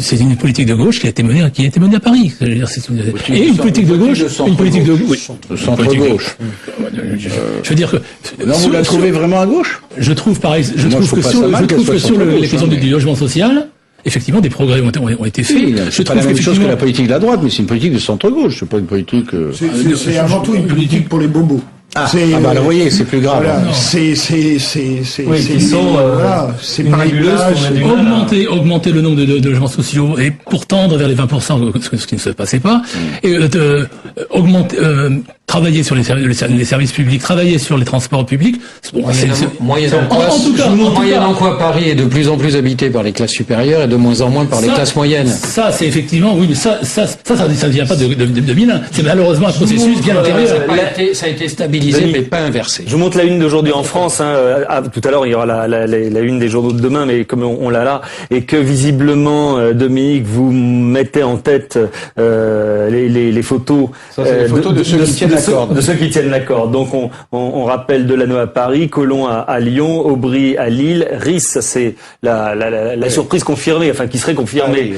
c'est une politique de gauche qui a été menée à Paris. Je veux dire, et une politique de gauche, centre-gauche. Je veux dire que. Non, vous la trouvez vraiment à gauche? Je trouve pareil. Je trouve que sur les questions du logement social, effectivement, des progrès ont été faits. Oui, c'est pas la même chose que la politique de la droite, mais c'est une politique de centre-gauche. C'est pas une politique. C'est avant tout une politique pour les bobos. Bah là, vous voyez, c'est plus grave. Voilà, c'est par augmenter le nombre de logements sociaux et pour tendre vers les 20%, ce qui ne se passait pas, et travailler sur les services publics, travailler sur les transports publics. Moyennant quoi, Paris est de plus en plus habité par les classes supérieures et de moins en moins par les classes moyennes. Ça, c'est effectivement, oui, mais ça ne vient pas de 2001. C'est malheureusement un processus bien antérieur. Ça a été stabilisé, mais pas inversé. Je vous montre la une d'aujourd'hui en France. Tout à l'heure, il y aura la une des journaux de demain, mais comme on l'a là, et que visiblement, Dominique, vous mettez en tête les photos. Ça, c'est les photos de ceux qui tiennent la corde. De ceux qui tiennent la corde. Donc on rappelle Delanoë à Paris, Collomb à Lyon, Aubry à Lille, Ries, c'est la surprise confirmée, enfin qui serait confirmée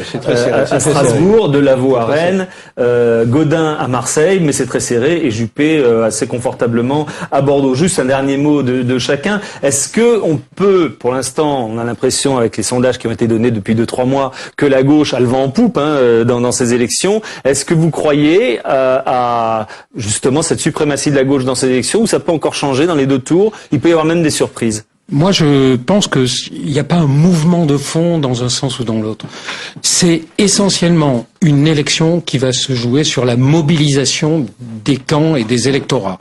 à Strasbourg, Delaveau à Rennes, Gaudin à Marseille, mais c'est très serré, et Juppé assez confortablement à Bordeaux. Juste un dernier mot de chacun. Est-ce que on peut, pour l'instant, on a l'impression avec les sondages qui ont été donnés depuis 2-3 mois, que la gauche a le vent en poupe dans ces élections. Est-ce que vous croyez à justement cette suprématie de la gauche dans ces élections, ou ça peut encore changer dans les 2 tours? Il peut y avoir même des surprises. Moi, je pense que il n'y a pas un mouvement de fond dans un sens ou dans l'autre. C'est essentiellement une élection qui va se jouer sur la mobilisation des camps et des électorats.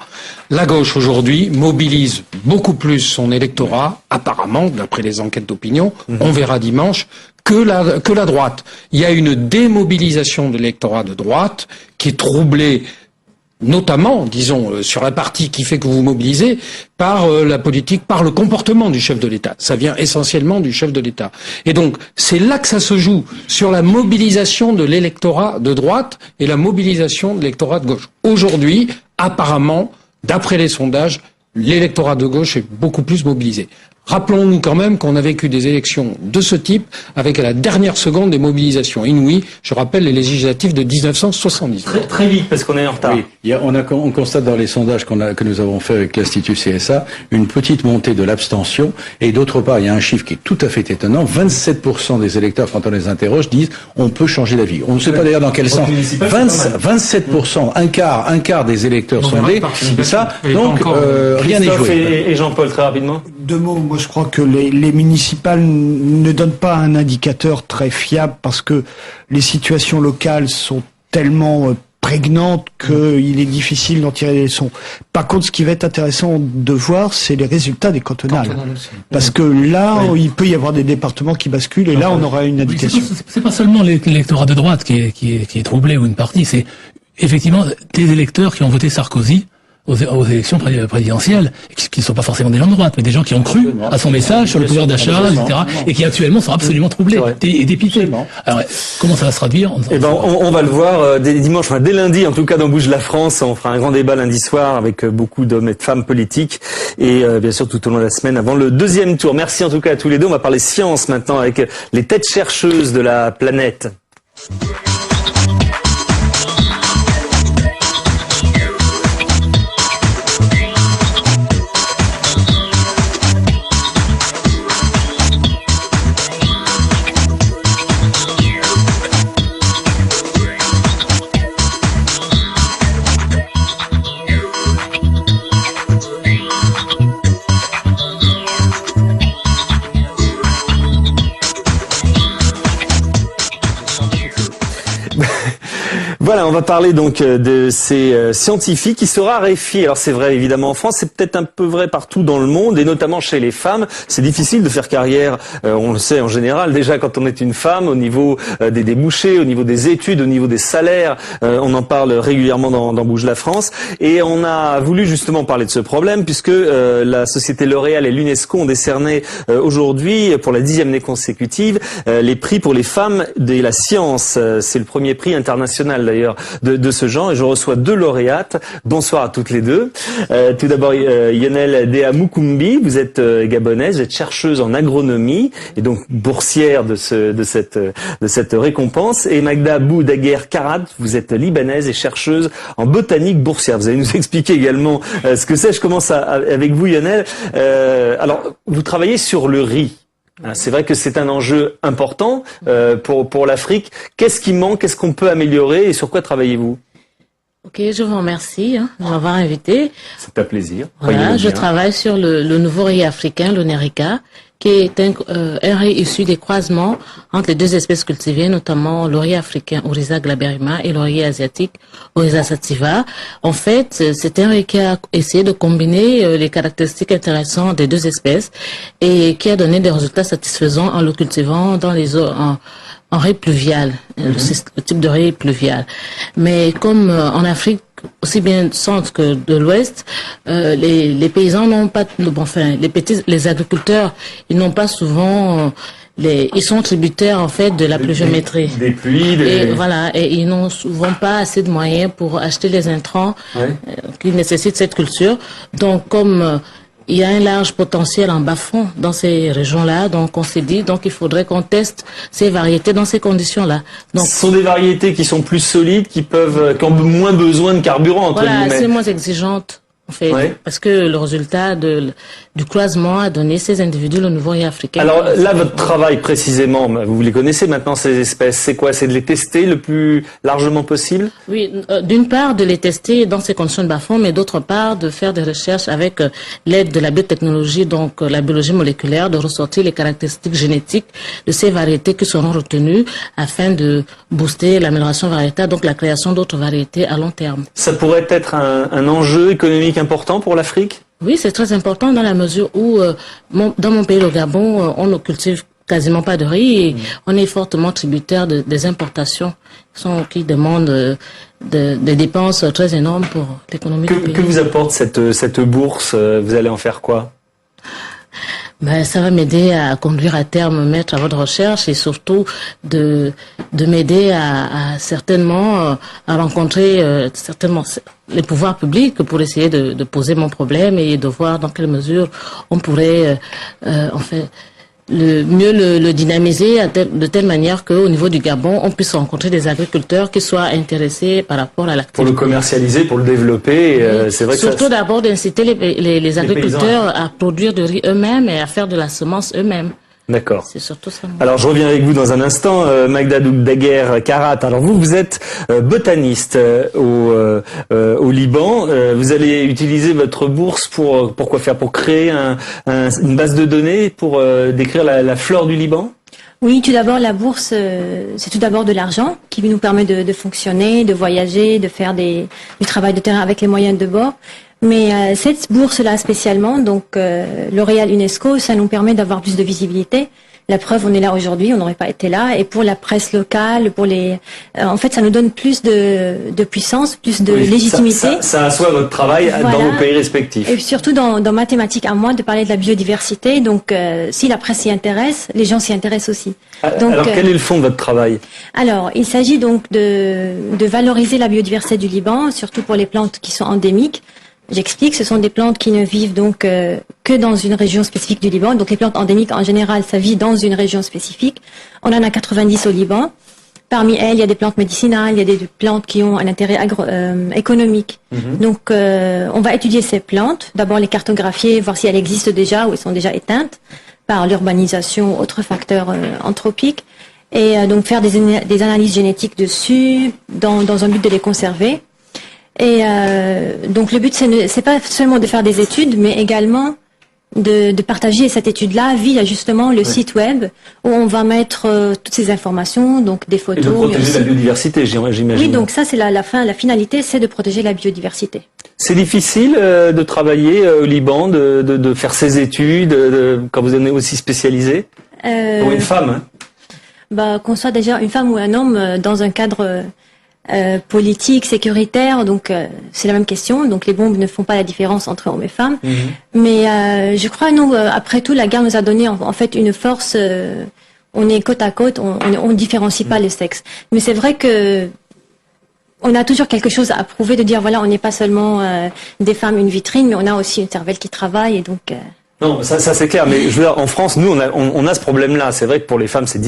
La gauche, aujourd'hui, mobilise beaucoup plus son électorat, apparemment, d'après les enquêtes d'opinion, on verra dimanche, que la droite. Il y a une démobilisation de l'électorat de droite qui est troublée, notamment, disons, sur la partie qui fait que vous mobilisez, par la politique, par le comportement du chef de l'État. Ça vient essentiellement du chef de l'État. Et donc, c'est là que ça se joue, sur la mobilisation de l'électorat de droite et la mobilisation de l'électorat de gauche. Aujourd'hui, apparemment, d'après les sondages, l'électorat de gauche est beaucoup plus mobilisé. Rappelons-nous quand même qu'on a vécu des élections de ce type avec à la dernière seconde des mobilisations inouïes. Je rappelle les législatives de 1970. Très vite, parce qu'on est en retard. Oui, on constate dans les sondages que nous avons fait avec l'Institut CSA une petite montée de l'abstention, et d'autre part, il y a un chiffre qui est tout à fait étonnant. 27% des électeurs, quand on les interroge, disent on peut changer d'avis. On ne sait pas d'ailleurs dans quel sens. 27%, un quart des électeurs sondés. C'est ça. Donc, rien n'est joué. Et Jean-Paul, très rapidement. 2 mots. Moi, je crois que les municipales ne donnent pas un indicateur très fiable, parce que les situations locales sont tellement prégnante qu'il est difficile d'en tirer des leçons. Par contre, ce qui va être intéressant de voir, c'est les résultats des cantonales. Parce que là, il peut y avoir des départements qui basculent, et là, on aura une indication. C'est pas seulement l'électorat de droite qui est troublé, ou une partie, c'est effectivement des électeurs qui ont voté Sarkozy aux élections présidentielles, qui ne sont pas forcément des gens de droite, mais des gens qui ont cru à son message sur le pouvoir d'achat, etc., et qui actuellement sont absolument troublés et dépités. Alors, comment ça va se traduire? Eh ben, on va le voir dès dimanche, enfin dès lundi, en tout cas dans Bouge la France. On fera un grand débat lundi soir avec beaucoup d'hommes et de femmes politiques, et bien sûr tout au long de la semaine avant le deuxième tour. Merci en tout cas à tous les deux. On va parler science maintenant avec les têtes chercheuses de la planète. Voilà, on va parler donc de ces scientifiques qui se raréfient. Alors c'est vrai évidemment en France, c'est peut-être un peu vrai partout dans le monde, et notamment chez les femmes. C'est difficile de faire carrière, on le sait en général, déjà quand on est une femme, au niveau des débouchés, au niveau des études, au niveau des salaires. On en parle régulièrement dans Bouge la France. Et on a voulu justement parler de ce problème, puisque la société L'Oréal et l'UNESCO ont décerné aujourd'hui, pour la 10e année consécutive, les prix pour les femmes de la science. C'est le premier prix international d'ailleurs de ce genre, et je reçois 2 lauréates. Bonsoir à toutes les deux. Tout d'abord Yonel Dea Mukumbi, vous êtes gabonaise, vous êtes chercheuse en agronomie et donc boursière de cette récompense, et Magda Bou Daguerre Karat, vous êtes libanaise et chercheuse en botanique boursière. Vous allez nous expliquer également ce que c'est. Je commence avec vous Yonel. Alors vous travaillez sur le riz. C'est vrai que c'est un enjeu important pour l'Afrique. Qu'est-ce qui manque? Qu'est-ce qu'on peut améliorer, et sur quoi travaillez-vous? Ok, je vous remercie de m'avoir invité. C'est un plaisir. Voilà, je travaille sur le nouveau riz africain, le Nerica, qui est un riz issu des croisements entre les 2 espèces cultivées, notamment le riz africain Oryza glaberrima et le riz asiatique Oryza sativa. En fait, c'est un riz qui a essayé de combiner les caractéristiques intéressantes des 2 espèces et qui a donné des résultats satisfaisants en le cultivant dans les eaux en riz pluvial, le type de riz pluvial. Mais comme en Afrique, aussi bien du centre que de l'ouest, les paysans n'ont pas, les agriculteurs, ils n'ont pas souvent, ils sont tributaires en fait de la pluviométrie. Des pluies. Et voilà, et ils n'ont souvent pas assez de moyens pour acheter les intrants qui nécessitent cette culture. Donc comme il y a un large potentiel en bas-fond dans ces régions-là, donc on s'est dit donc il faudrait qu'on teste ces variétés dans ces conditions-là. Donc ce sont des variétés qui sont plus solides, qui ont moins besoin de carburant entre guillemets. Voilà, c'est moins exigeante en fait, parce que le résultat du croisement a donné ces individus le nouveau riz africain. Alors là, votre travail précisément, vous les connaissez maintenant ces espèces, c'est quoi? C'est de les tester le plus largement possible? Oui, d'une part de les tester dans ces conditions de bas-fond, mais d'autre part de faire des recherches avec l'aide de la biotechnologie, donc la biologie moléculaire, de ressortir les caractéristiques génétiques de ces variétés qui seront retenues afin de booster l'amélioration variétale, donc la création d'autres variétés à long terme. Ça pourrait être un enjeu économique important pour l'Afrique? Oui, c'est très important dans la mesure où dans mon pays, le Gabon, on ne cultive quasiment pas de riz et on est fortement tributaire des importations qui demandent des dépenses très énormes pour l'économie du pays. Que vous apporte cette bourse? Vous allez en faire quoi? Ben, ça va m'aider à conduire à terme mes travaux de recherche et surtout de m'aider à certainement à rencontrer certainement les pouvoirs publics pour essayer de poser mon problème et de voir dans quelle mesure on pourrait en fait mieux le dynamiser de telle manière qu'au niveau du Gabon, on puisse rencontrer des agriculteurs qui soient intéressés par rapport à l'activité. Pour le commercialiser, pour le développer, c'est vrai que surtout d'abord d'inciter les agriculteurs à produire du riz eux-mêmes et à faire de la semence eux-mêmes. D'accord. C'est surtout ça. Alors je reviens avec vous dans un instant, Magda Daguerre Karat. Alors vous êtes botaniste au Liban. Vous allez utiliser votre bourse pour quoi faire? Pour créer une base de données pour décrire la flore du Liban? Oui, tout d'abord, la bourse, c'est tout d'abord de l'argent qui nous permet de fonctionner, de voyager, de faire du travail de terrain avec les moyens de bord. Mais cette bourse-là spécialement, donc L'Oréal UNESCO, ça nous permet d'avoir plus de visibilité. La preuve, on est là aujourd'hui, on n'aurait pas été là. Et pour la presse locale, en fait, ça nous donne plus de puissance, plus de légitimité. Ça assoit votre travail dans vos pays respectifs. Et surtout dans ma thématique à moi, de parler de la biodiversité. Donc, si la presse s'y intéresse, les gens s'y intéressent aussi. Donc, alors, quel est le fond de votre travail? Alors, il s'agit donc de valoriser la biodiversité du Liban, surtout pour les plantes qui sont endémiques. J'explique, ce sont des plantes qui ne vivent donc que dans une région spécifique du Liban. Donc les plantes endémiques, en général, ça vit dans une région spécifique. On en a 90 au Liban. Parmi elles, il y a des plantes médicinales, il y a des plantes qui ont un intérêt économique. Donc on va étudier ces plantes, d'abord les cartographier, voir si elles existent déjà ou elles sont déjà éteintes par l'urbanisation ou autres facteurs anthropiques. Et donc faire des analyses génétiques dessus dans un but de les conserver. Et donc le but, c'est pas seulement de faire des études, mais également de partager cette étude-là via justement le site web où on va mettre toutes ces informations, donc des photos. Et de protéger la biodiversité, j'imagine. Oui, donc ça c'est la finalité, c'est de protéger la biodiversité. C'est difficile de travailler au Liban, de faire ces études quand vous êtes aussi spécialisé pour une femme. Qu'on soit déjà une femme ou un homme dans un cadre politique, sécuritaire, donc c'est la même question. Donc les bombes ne font pas la différence entre hommes et femmes. Mais je crois, nous, après tout, la guerre nous a donné en fait une force. On est côte à côte, on différencie pas le sexe. Mais c'est vrai que on a toujours quelque chose à prouver, de dire voilà, on n'est pas seulement des femmes, une vitrine, mais on a aussi une cervelle qui travaille et donc. Non, ça c'est clair, mais je veux dire, en France, nous, on a ce problème-là. C'est vrai que pour les femmes, c'est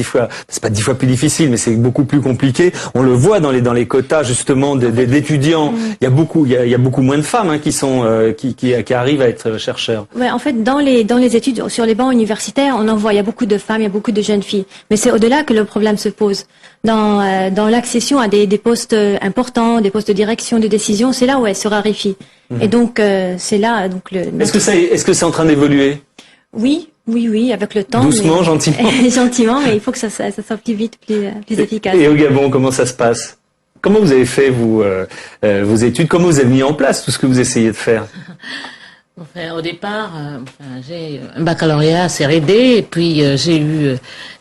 pas 10 fois plus difficile, mais c'est beaucoup plus compliqué. On le voit dans les quotas, justement, d'étudiants. Il y a beaucoup moins de femmes, qui arrivent à être chercheurs. Ouais, en fait, dans les études, sur les bancs universitaires, on en voit, il y a beaucoup de femmes, il y a beaucoup de jeunes filles. Mais c'est au-delà que le problème se pose. Dans l'accession à des postes importants, des postes de direction, de décision, c'est là où elle se raréfie. Et donc, c'est là, donc Est-ce que c'est en train d'évoluer? Oui, avec le temps. Doucement, gentiment. Gentiment, mais il faut que ça soit plus vite, plus efficace. Et au Gabon, comment ça se passe? Comment vous avez fait, vos études? Comment vous avez mis en place tout ce que vous essayez de faire? Au départ, j'ai un baccalauréat série D et puis j'ai eu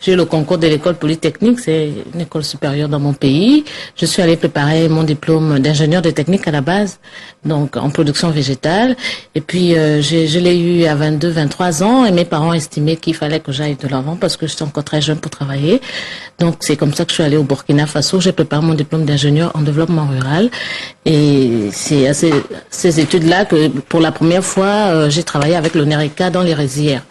le concours de l'école polytechnique, c'est une école supérieure dans mon pays. Je suis allée préparer mon diplôme d'ingénieur de technique à la base, donc en production végétale. Et puis je l'ai eu à 22, 23 ans et mes parents estimaient qu'il fallait que j'aille de l'avant parce que j'étais encore très jeune pour travailler. Donc c'est comme ça que je suis allée au Burkina Faso. J'ai préparé mon diplôme d'ingénieur en développement rural et c'est à ces études-là que pour la première fois j'ai travaillé avec le NERICA dans les rizières.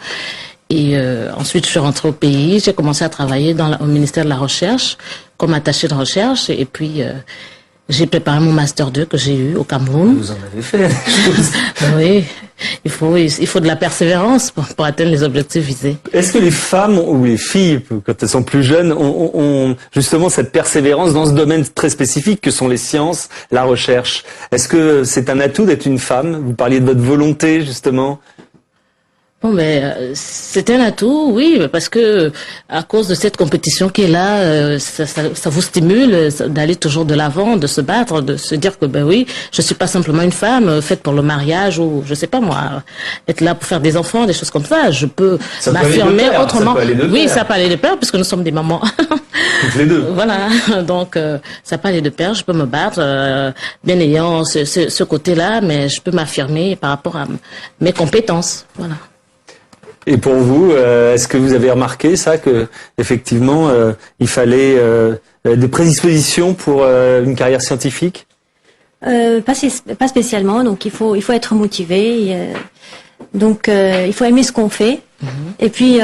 Et ensuite, je suis rentrée au pays. J'ai commencé à travailler au ministère de la Recherche comme attachée de recherche. Et puis, j'ai préparé mon Master 2 que j'ai eu au Cameroun. Vous en avez fait des choses. Oui, il faut de la persévérance pour atteindre les objectifs visés. Est-ce que les femmes ou les filles, quand elles sont plus jeunes, ont justement cette persévérance dans ce domaine très spécifique que sont les sciences, la recherche? Est-ce que c'est un atout d'être une femme? Vous parliez de votre volonté, justement. Bon, mais c'est un atout, oui, parce que à cause de cette compétition qui est là, ça vous stimule d'aller toujours de l'avant, de se battre, de se dire que ben oui, je suis pas simplement une femme faite pour le mariage ou je sais pas moi, être là pour faire des enfants, des choses comme ça. Je peux m'affirmer autrement. Oui, ça peut aller de pair puisque nous sommes des mamans. Toutes les deux. Voilà, donc ça peut aller de pair. Je peux me battre, bien ayant ce côté-là, mais je peux m'affirmer par rapport à mes compétences. Voilà. Et pour vous, est-ce que vous avez remarqué ça, que effectivement il fallait des prédispositions pour une carrière scientifique? Pas spécialement. Donc il faut être motivé. Donc il faut aimer ce qu'on fait. Et puis.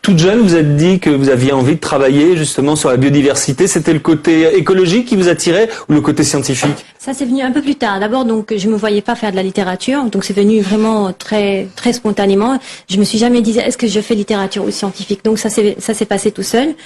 Toute jeune, vous êtes dit que vous aviez envie de travailler justement sur la biodiversité. C'était le côté écologique qui vous attirait ou le côté scientifique? Ça, c'est venu un peu plus tard. D'abord, donc, je me voyais pas faire de la littérature. Donc, c'est venu vraiment très, très spontanément. Je me suis jamais dit, est-ce que je fais littérature ou scientifique? Donc, ça s'est passé tout seul.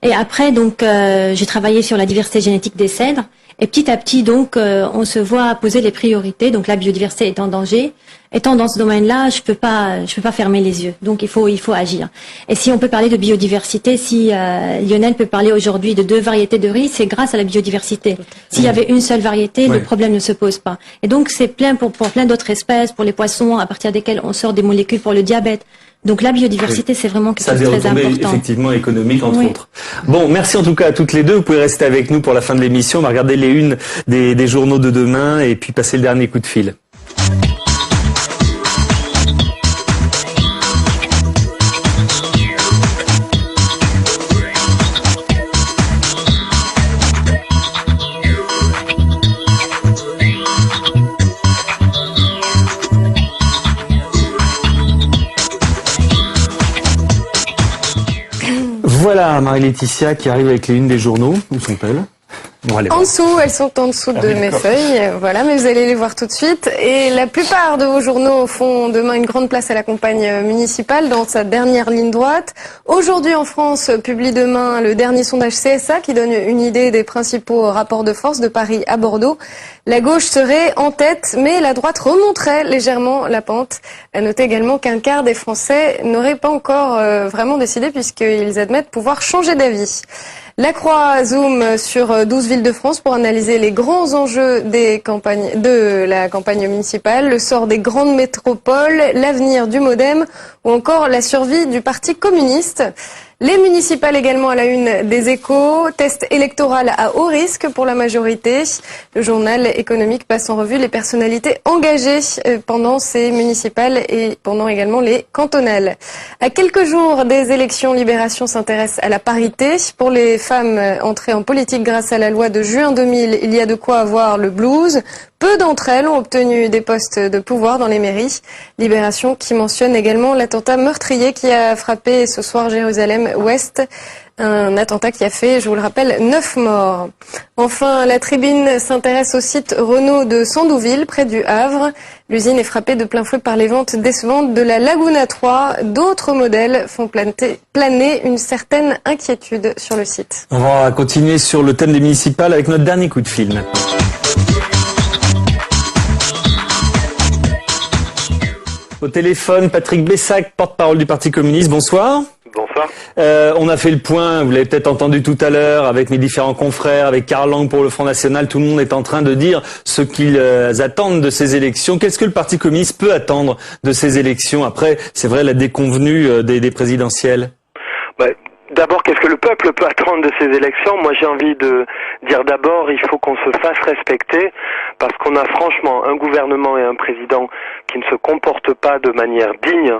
Et après, donc, j'ai travaillé sur la diversité génétique des cèdres. Et petit à petit, donc, on se voit poser les priorités. Donc, la biodiversité est en danger. étant dans ce domaine-là, je peux pas fermer les yeux. Donc il faut agir. Et si on peut parler de biodiversité, si Lionel peut parler aujourd'hui de 2 variétés de riz, c'est grâce à la biodiversité. S'il y avait une seule variété, le problème ne se pose pas. Et donc c'est plein pour plein d'autres espèces, pour les poissons, à partir desquels on sort des molécules pour le diabète. Donc la biodiversité, c'est vraiment quelque chose de très important. Ça a des retombées effectivement économiques, entre autres. Bon, merci en tout cas à toutes les deux. Vous pouvez rester avec nous pour la fin de l'émission. On va regarder les unes des journaux de demain et puis passer le dernier coup de fil. Voilà Marie-Laetitia qui arrive avec les unes des journaux. Où sont-elles? Bon, en dessous, elles sont en dessous de mes feuilles. Voilà, mais vous allez les voir tout de suite. Et la plupart de vos journaux font demain une grande place à la campagne municipale dans sa dernière ligne droite. Aujourd'hui en France, publie demain le dernier sondage CSA qui donne une idée des principaux rapports de force de Paris à Bordeaux. La gauche serait en tête, mais la droite remonterait légèrement la pente. À noter également qu'un quart des Français n'auraient pas encore vraiment décidé puisqu'ils admettent pouvoir changer d'avis. La Croix zoom sur 12 villes de France pour analyser les grands enjeux de la campagne municipale, le sort des grandes métropoles, l'avenir du MoDem ou encore la survie du Parti communiste. Les municipales également à la une des Échos, test électoral à haut risque pour la majorité. Le journal économique passe en revue les personnalités engagées pendant ces municipales et pendant également les cantonales. À quelques jours des élections, Libération s'intéresse à la parité. Pour les femmes entrées en politique grâce à la loi de juin 2000, il y a de quoi avoir le blues. Peu d'entre elles ont obtenu des postes de pouvoir dans les mairies. Libération qui mentionne également l'attentat meurtrier qui a frappé ce soir Jérusalem-Ouest. Un attentat qui a fait, je vous le rappelle, 9 morts. Enfin, la Tribune s'intéresse au site Renault de Sandouville, près du Havre. L'usine est frappée de plein fouet par les ventes décevantes de la Laguna 3. D'autres modèles font planer une certaine inquiétude sur le site. On va continuer sur le thème des municipales avec notre dernier coup de fil maintenant. Au téléphone, Patrick Bessac, porte-parole du Parti communiste. Bonsoir. Bonsoir. On a fait le point, vous l'avez peut-être entendu tout à l'heure, avec mes différents confrères, avec Karl Lang pour le Front National. Tout le monde est en train de dire ce qu'ils attendent de ces élections. Qu'est-ce que le Parti communiste peut attendre de ces élections après, c'est vrai, la déconvenue des présidentielles? D'abord, qu'est-ce que le peuple peut attendre de ces élections? Moi, j'ai envie de dire d'abord, il faut qu'on se fasse respecter parce qu'on a franchement un gouvernement et un président qui ne se comportent pas de manière digne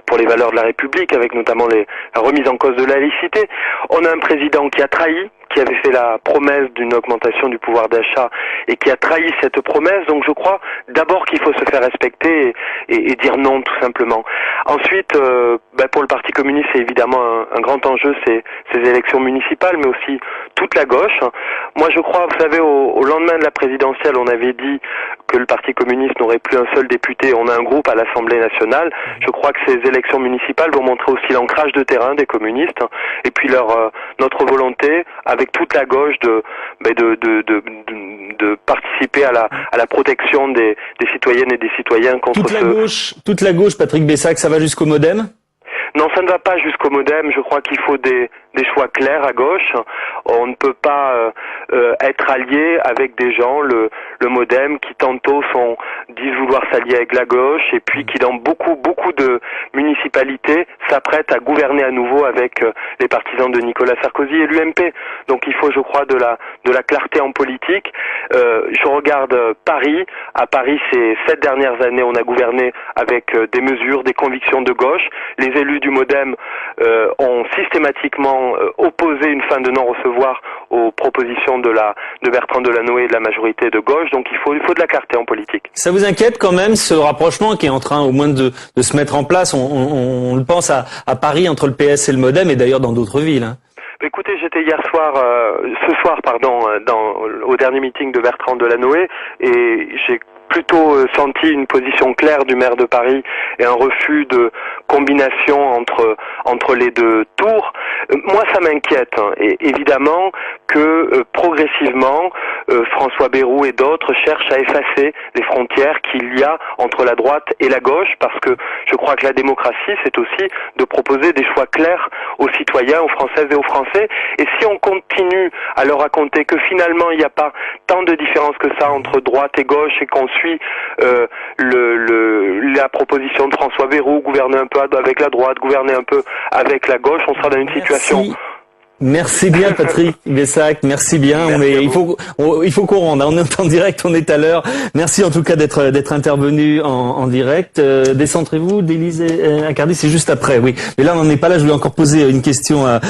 pour les valeurs de la République, avec notamment la remise en cause de la laïcité. On a un président qui a trahi, qui avait fait la promesse d'une augmentation du pouvoir d'achat et qui a trahi cette promesse. Donc je crois d'abord qu'il faut se faire respecter et dire non tout simplement. Ensuite, pour le Parti communiste, c'est évidemment un grand enjeu, ces élections municipales, mais aussi toute la gauche. Moi je crois, vous savez, au lendemain de la présidentielle, on avait dit que le Parti communiste n'aurait plus un seul député. On a un groupe à l'Assemblée nationale. Je crois que ces élections municipales vont montrer aussi l'ancrage de terrain des communistes et puis notre volonté avec toute la gauche de participer à la protection des citoyennes et des citoyens contre toute la gauche, Patrick Bessac, ça va jusqu'au MoDem? Non, ça ne va pas jusqu'au MoDem. Je crois qu'il faut des choix clairs à gauche. On ne peut pas être allié avec des gens, le MoDem, qui tantôt disent vouloir s'allier avec la gauche, et puis qui dans beaucoup de municipalités s'apprêtent à gouverner à nouveau avec les partisans de Nicolas Sarkozy et l'UMP. Donc il faut, je crois, de la clarté en politique. Je regarde Paris. À Paris, ces 7 dernières années, on a gouverné avec des mesures, des convictions de gauche. Les élus du MoDem ont systématiquement opposé une fin de non-recevoir aux propositions de Bertrand Delanoë et de la majorité de gauche. Donc il faut de la clarté en politique. Ça vous inquiète quand même ce rapprochement qui est en train au moins de se mettre en place? On le pense à Paris entre le PS et le MoDem et d'ailleurs dans d'autres villes. Écoutez, j'étais ce soir, au dernier meeting de Bertrand Delanoë et j'ai plutôt senti une position claire du maire de Paris et un refus de combination entre les deux tours. Moi, ça m'inquiète. Et évidemment que progressivement, François Bayrou et d'autres cherchent à effacer les frontières qu'il y a entre la droite et la gauche, parce que je crois que la démocratie, c'est aussi de proposer des choix clairs aux citoyens, aux Françaises et aux Français. Et si on continue à leur raconter que finalement il n'y a pas tant de différence que ça entre droite et gauche, et qu'on suit la proposition de François Bayrou, gouverner un peu avec la droite, gouverner un peu avec la gauche, on sera dans une situation... Merci bien Patrick Bessac, merci bien. Il faut qu'on rende. On est en direct, on est à l'heure. Merci en tout cas d'être intervenu en direct. Décentrez-vous d'Élise Accardi, c'est juste après, oui. Mais là on n'en est pas là. Je voulais encore poser une question à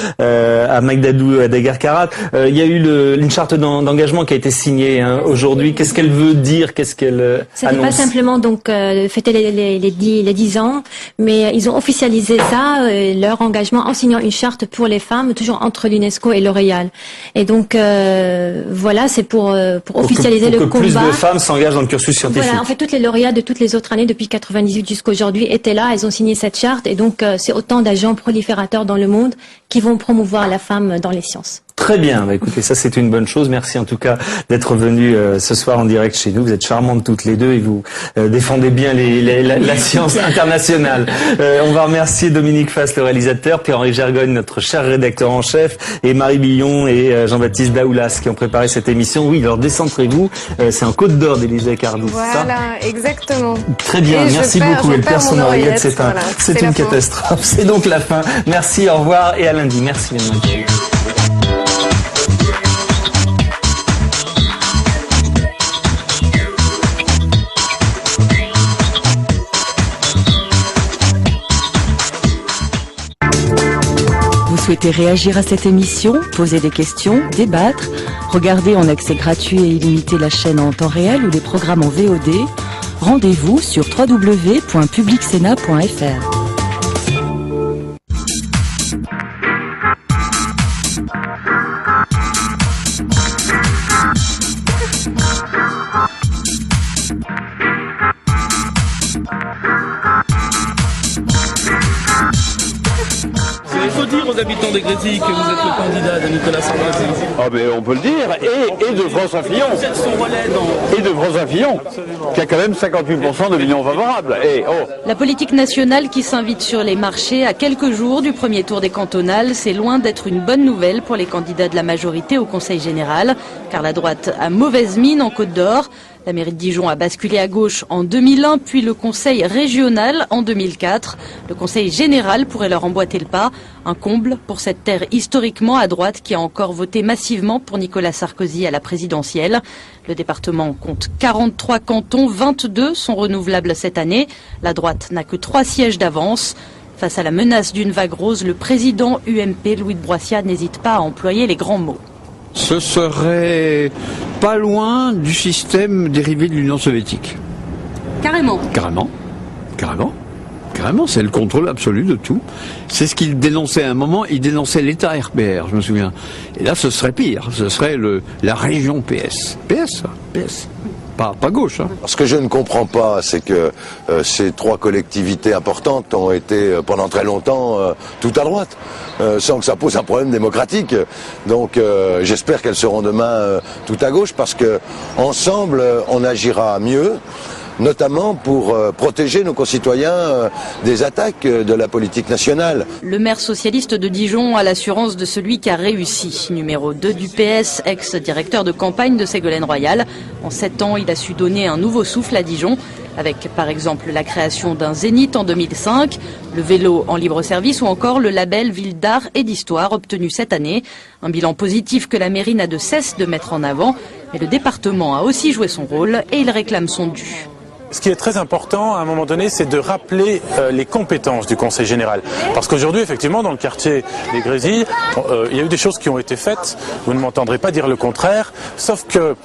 Magdalou Daguerre-Carat. Il y a eu une charte d'engagement qui a été signée aujourd'hui. Qu'est-ce qu'elle veut dire? Qu'est-ce qu'elle ça n'est pas simplement donc fêter les 10 ans, mais ils ont officialisé ça, leur engagement en signant une charte pour les femmes, toujours entre l'UNESCO et L'Oréal. Et donc voilà, c'est pour officialiser le combat. Pour que plus de femmes s'engagent dans le cursus scientifique. Voilà, en fait toutes les lauréates de toutes les autres années depuis 98 jusqu'à aujourd'hui étaient là, elles ont signé cette charte, et donc c'est autant d'agents proliférateurs dans le monde qui vont promouvoir la femme dans les sciences. Très bien, bah écoutez, ça c'est une bonne chose. Merci en tout cas d'être venus ce soir en direct chez nous. Vous êtes charmantes toutes les deux et vous défendez bien la science internationale. On va remercier Dominique Fass, le réalisateur, Pierre-Henri Gergogne, notre cher rédacteur en chef, et Marie Billon et Jean-Baptiste Daoulas qui ont préparé cette émission. Oui, alors décentrez-vous, c'est en Côte d'Or d'Élise Accardi, voilà, ça exactement. Très bien, merci beaucoup. Elle perd son oreillette, c'est une catastrophe. C'est donc la fin. Merci, au revoir et à lundi. Merci mesdames. Vous souhaitez réagir à cette émission, poser des questions, débattre, regarder en accès gratuit et illimité la chaîne en temps réel ou les programmes en VOD? Rendez-vous sur www.publicsena.fr. Il faut dire aux habitants des Grésilles que vous êtes le candidat de Nicolas Sarkozy. Ah ben on peut le dire, et de François Fillon. Et de François Fillon, qui a quand même 58% d'opinion favorable. La politique nationale qui s'invite sur les marchés à quelques jours du premier tour des cantonales, c'est loin d'être une bonne nouvelle pour les candidats de la majorité au Conseil général, car la droite a mauvaise mine en Côte d'Or. La mairie de Dijon a basculé à gauche en 2001, puis le conseil régional en 2004. Le conseil général pourrait leur emboîter le pas. Un comble pour cette terre historiquement à droite qui a encore voté massivement pour Nicolas Sarkozy à la présidentielle. Le département compte 43 cantons, 22 sont renouvelables cette année. La droite n'a que 3 sièges d'avance. Face à la menace d'une vague rose, le président UMP, Louis de Broissia, n'hésite pas à employer les grands mots. Ce serait pas loin du système dérivé de l'Union soviétique. Carrément. Carrément, c'est le contrôle absolu de tout. C'est ce qu'il dénonçait à un moment, il dénonçait l'État RPR, je me souviens. Et là, ce serait pire, ce serait la région PS. PS. Pas gauche. Ce que je ne comprends pas, c'est que ces 3 collectivités importantes ont été pendant très longtemps tout à droite, sans que ça pose un problème démocratique. Donc j'espère qu'elles seront demain tout à gauche, parce que ensemble on agira mieux, notamment pour protéger nos concitoyens des attaques de la politique nationale. Le maire socialiste de Dijon a l'assurance de celui qui a réussi. Numéro 2 du PS, ex-directeur de campagne de Ségolène Royal. En 7 ans, il a su donner un nouveau souffle à Dijon, avec par exemple la création d'un zénith en 2005, le vélo en libre service ou encore le label Ville d'art et d'histoire obtenu cette année. Un bilan positif que la mairie n'a de cesse de mettre en avant. Mais le département a aussi joué son rôle et il réclame son dû. Ce qui est très important à un moment donné, c'est de rappeler les compétences du Conseil général. Parce qu'aujourd'hui, effectivement, dans le quartier des Grésilles, il y a eu des choses qui ont été faites. Vous ne m'entendrez pas dire le contraire. Sauf que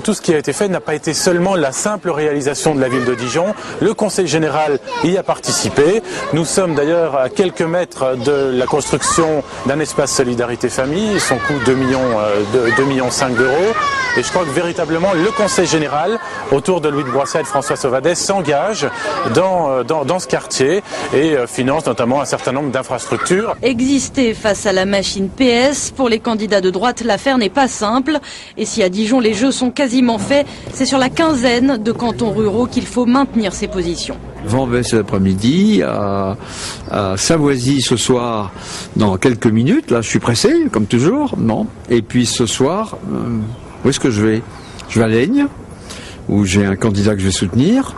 tout ce qui a été fait n'a pas été seulement la simple réalisation de la ville de Dijon. Le Conseil général y a participé. Nous sommes d'ailleurs à quelques mètres de la construction d'un espace Solidarité Famille. Son coût 2,5 millions d'euros. Et je crois que véritablement, le Conseil général, autour de Louis de Broissia, provinciale François Sauvadet s'engage dans ce quartier et finance notamment un certain nombre d'infrastructures. Exister face à la machine PS, pour les candidats de droite, l'affaire n'est pas simple. Et si à Dijon les jeux sont quasiment faits, c'est sur la quinzaine de cantons ruraux qu'il faut maintenir ses positions. Vanves cet après-midi, à Savoisy ce soir, dans quelques minutes. Là, je suis pressé, comme toujours, non. Et puis ce soir, où est-ce que je vais? Je vais à Laigne, où j'ai un candidat que je vais soutenir.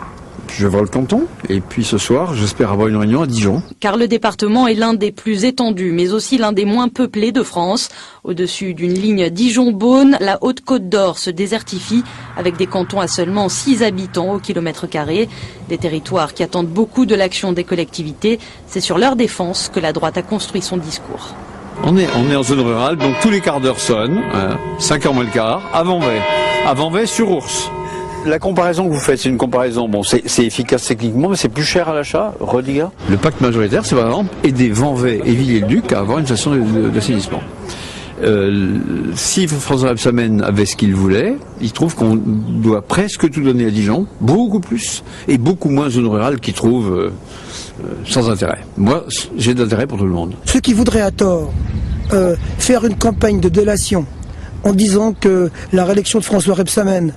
Je vais voir le canton. Et puis ce soir, j'espère avoir une réunion à Dijon. Car le département est l'un des plus étendus, mais aussi l'un des moins peuplés de France. Au-dessus d'une ligne Dijon-Beaune, la Haute-Côte d'Or se désertifie avec des cantons à seulement 6 habitants au kilomètre carré. Des territoires qui attendent beaucoup de l'action des collectivités. C'est sur leur défense que la droite a construit son discours. On est en zone rurale, donc tous les quarts d'heure sonnent, 5h moins le quart, à Vanves sur Ours. La comparaison que vous faites, c'est une comparaison, bon, c'est efficace techniquement, mais c'est plus cher à l'achat, Rodiga. Le pacte majoritaire, c'est par exemple aider Vanves et Villiers-le-Duc à avoir une station d'assainissement. Si François Rebsamen avait ce qu'il voulait, il trouve qu'on doit presque tout donner à Dijon, beaucoup plus, et beaucoup moins zone rurale qui trouve sans intérêt. Moi, j'ai d'intérêt pour tout le monde. Ceux qui voudraient à tort faire une campagne de délation en disant que la réélection de François Rebsamen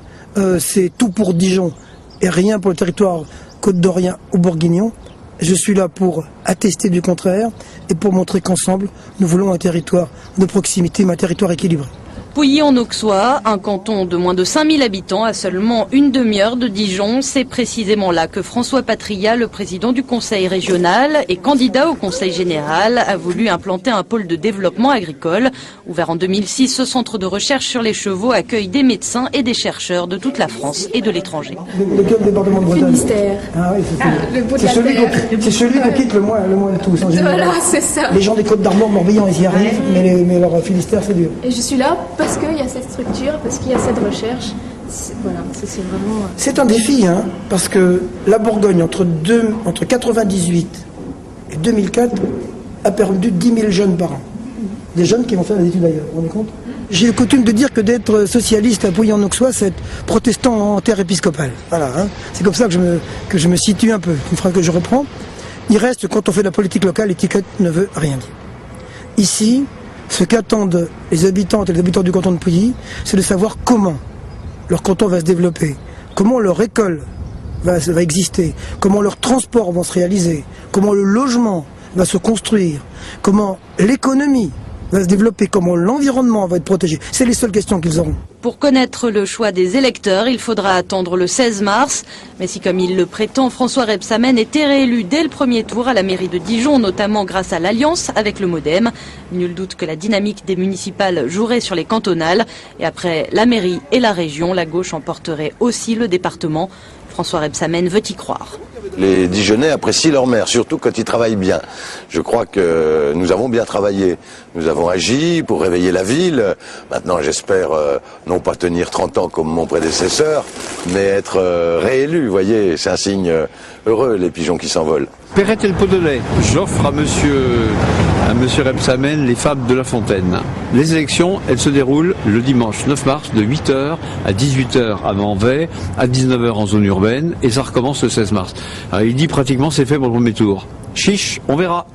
c'est tout pour Dijon et rien pour le territoire côte-d'orien ou bourguignon. Je suis là pour attester du contraire et pour montrer qu'ensemble, nous voulons un territoire de proximité, mais un territoire équilibré. Pouilly-en-Auxois, un canton de moins de 5000 habitants à seulement une demi-heure de Dijon. C'est précisément là que François Patria, le président du conseil régional et candidat au conseil général, a voulu implanter un pôle de développement agricole. Ouvert en 2006, ce centre de recherche sur les chevaux accueille des médecins et des chercheurs de toute la France et de l'étranger. De quel département de Bretagne? Finistère. Ah oui, le bout de c'est la celui, celui qu'on quitte le moins de tous. En général. Voilà, c'est ça. Les gens des Côtes d'Armor, Morbihan, ils y arrivent, mais leur Finistère, c'est dur. Et je suis là parce qu'il y a cette structure, parce qu'il y a cette recherche. Voilà, c'est vraiment... C'est un défi, hein, parce que la Bourgogne, entre 98 et 2004, a perdu 10 000 jeunes par an. Des jeunes qui vont faire des études ailleurs, vous vous rendez compte? J'ai le coutume de dire que d'être socialiste à Pouilly-en-Auxois, c'est être protestant en terre épiscopale. Voilà, hein. C'est comme ça que je me situe un peu. Une phrase que je reprends. Il reste, quand on fait de la politique locale, l'étiquette ne veut rien dire. Ici, ce qu'attendent les habitantes et les habitants du canton de Pouilly, c'est de savoir comment leur canton va se développer, comment leur école va exister, comment leurs transports vont se réaliser, comment le logement va se construire, comment l'économie va se développer, comment l'environnement va être protégé. C'est les seules questions qu'ils auront. Pour connaître le choix des électeurs, il faudra attendre le 16 mars. Mais si, comme il le prétend, François Rebsamen était réélu dès le premier tour à la mairie de Dijon, notamment grâce à l'alliance avec le MoDem, nul doute que la dynamique des municipales jouerait sur les cantonales. Et après la mairie et la région, la gauche emporterait aussi le département. François Rebsamen veut y croire. Les Dijonnais apprécient leur maire, surtout quand ils travaillent bien. Je crois que nous avons bien travaillé. Nous avons agi pour réveiller la ville. Maintenant, j'espère non pas tenir 30 ans comme mon prédécesseur, mais être réélu. Vous voyez, c'est un signe heureux, les pigeons qui s'envolent. Perrette et le pot de lait. J'offre à monsieur Rebsamen les fables de La Fontaine. Les élections, elles se déroulent le dimanche 9 mars de 8h à 18h à Vanves, à 19h en zone urbaine, et ça recommence le 16 mars. Alors, il dit pratiquement c'est fait pour le premier tour. Chiche, on verra.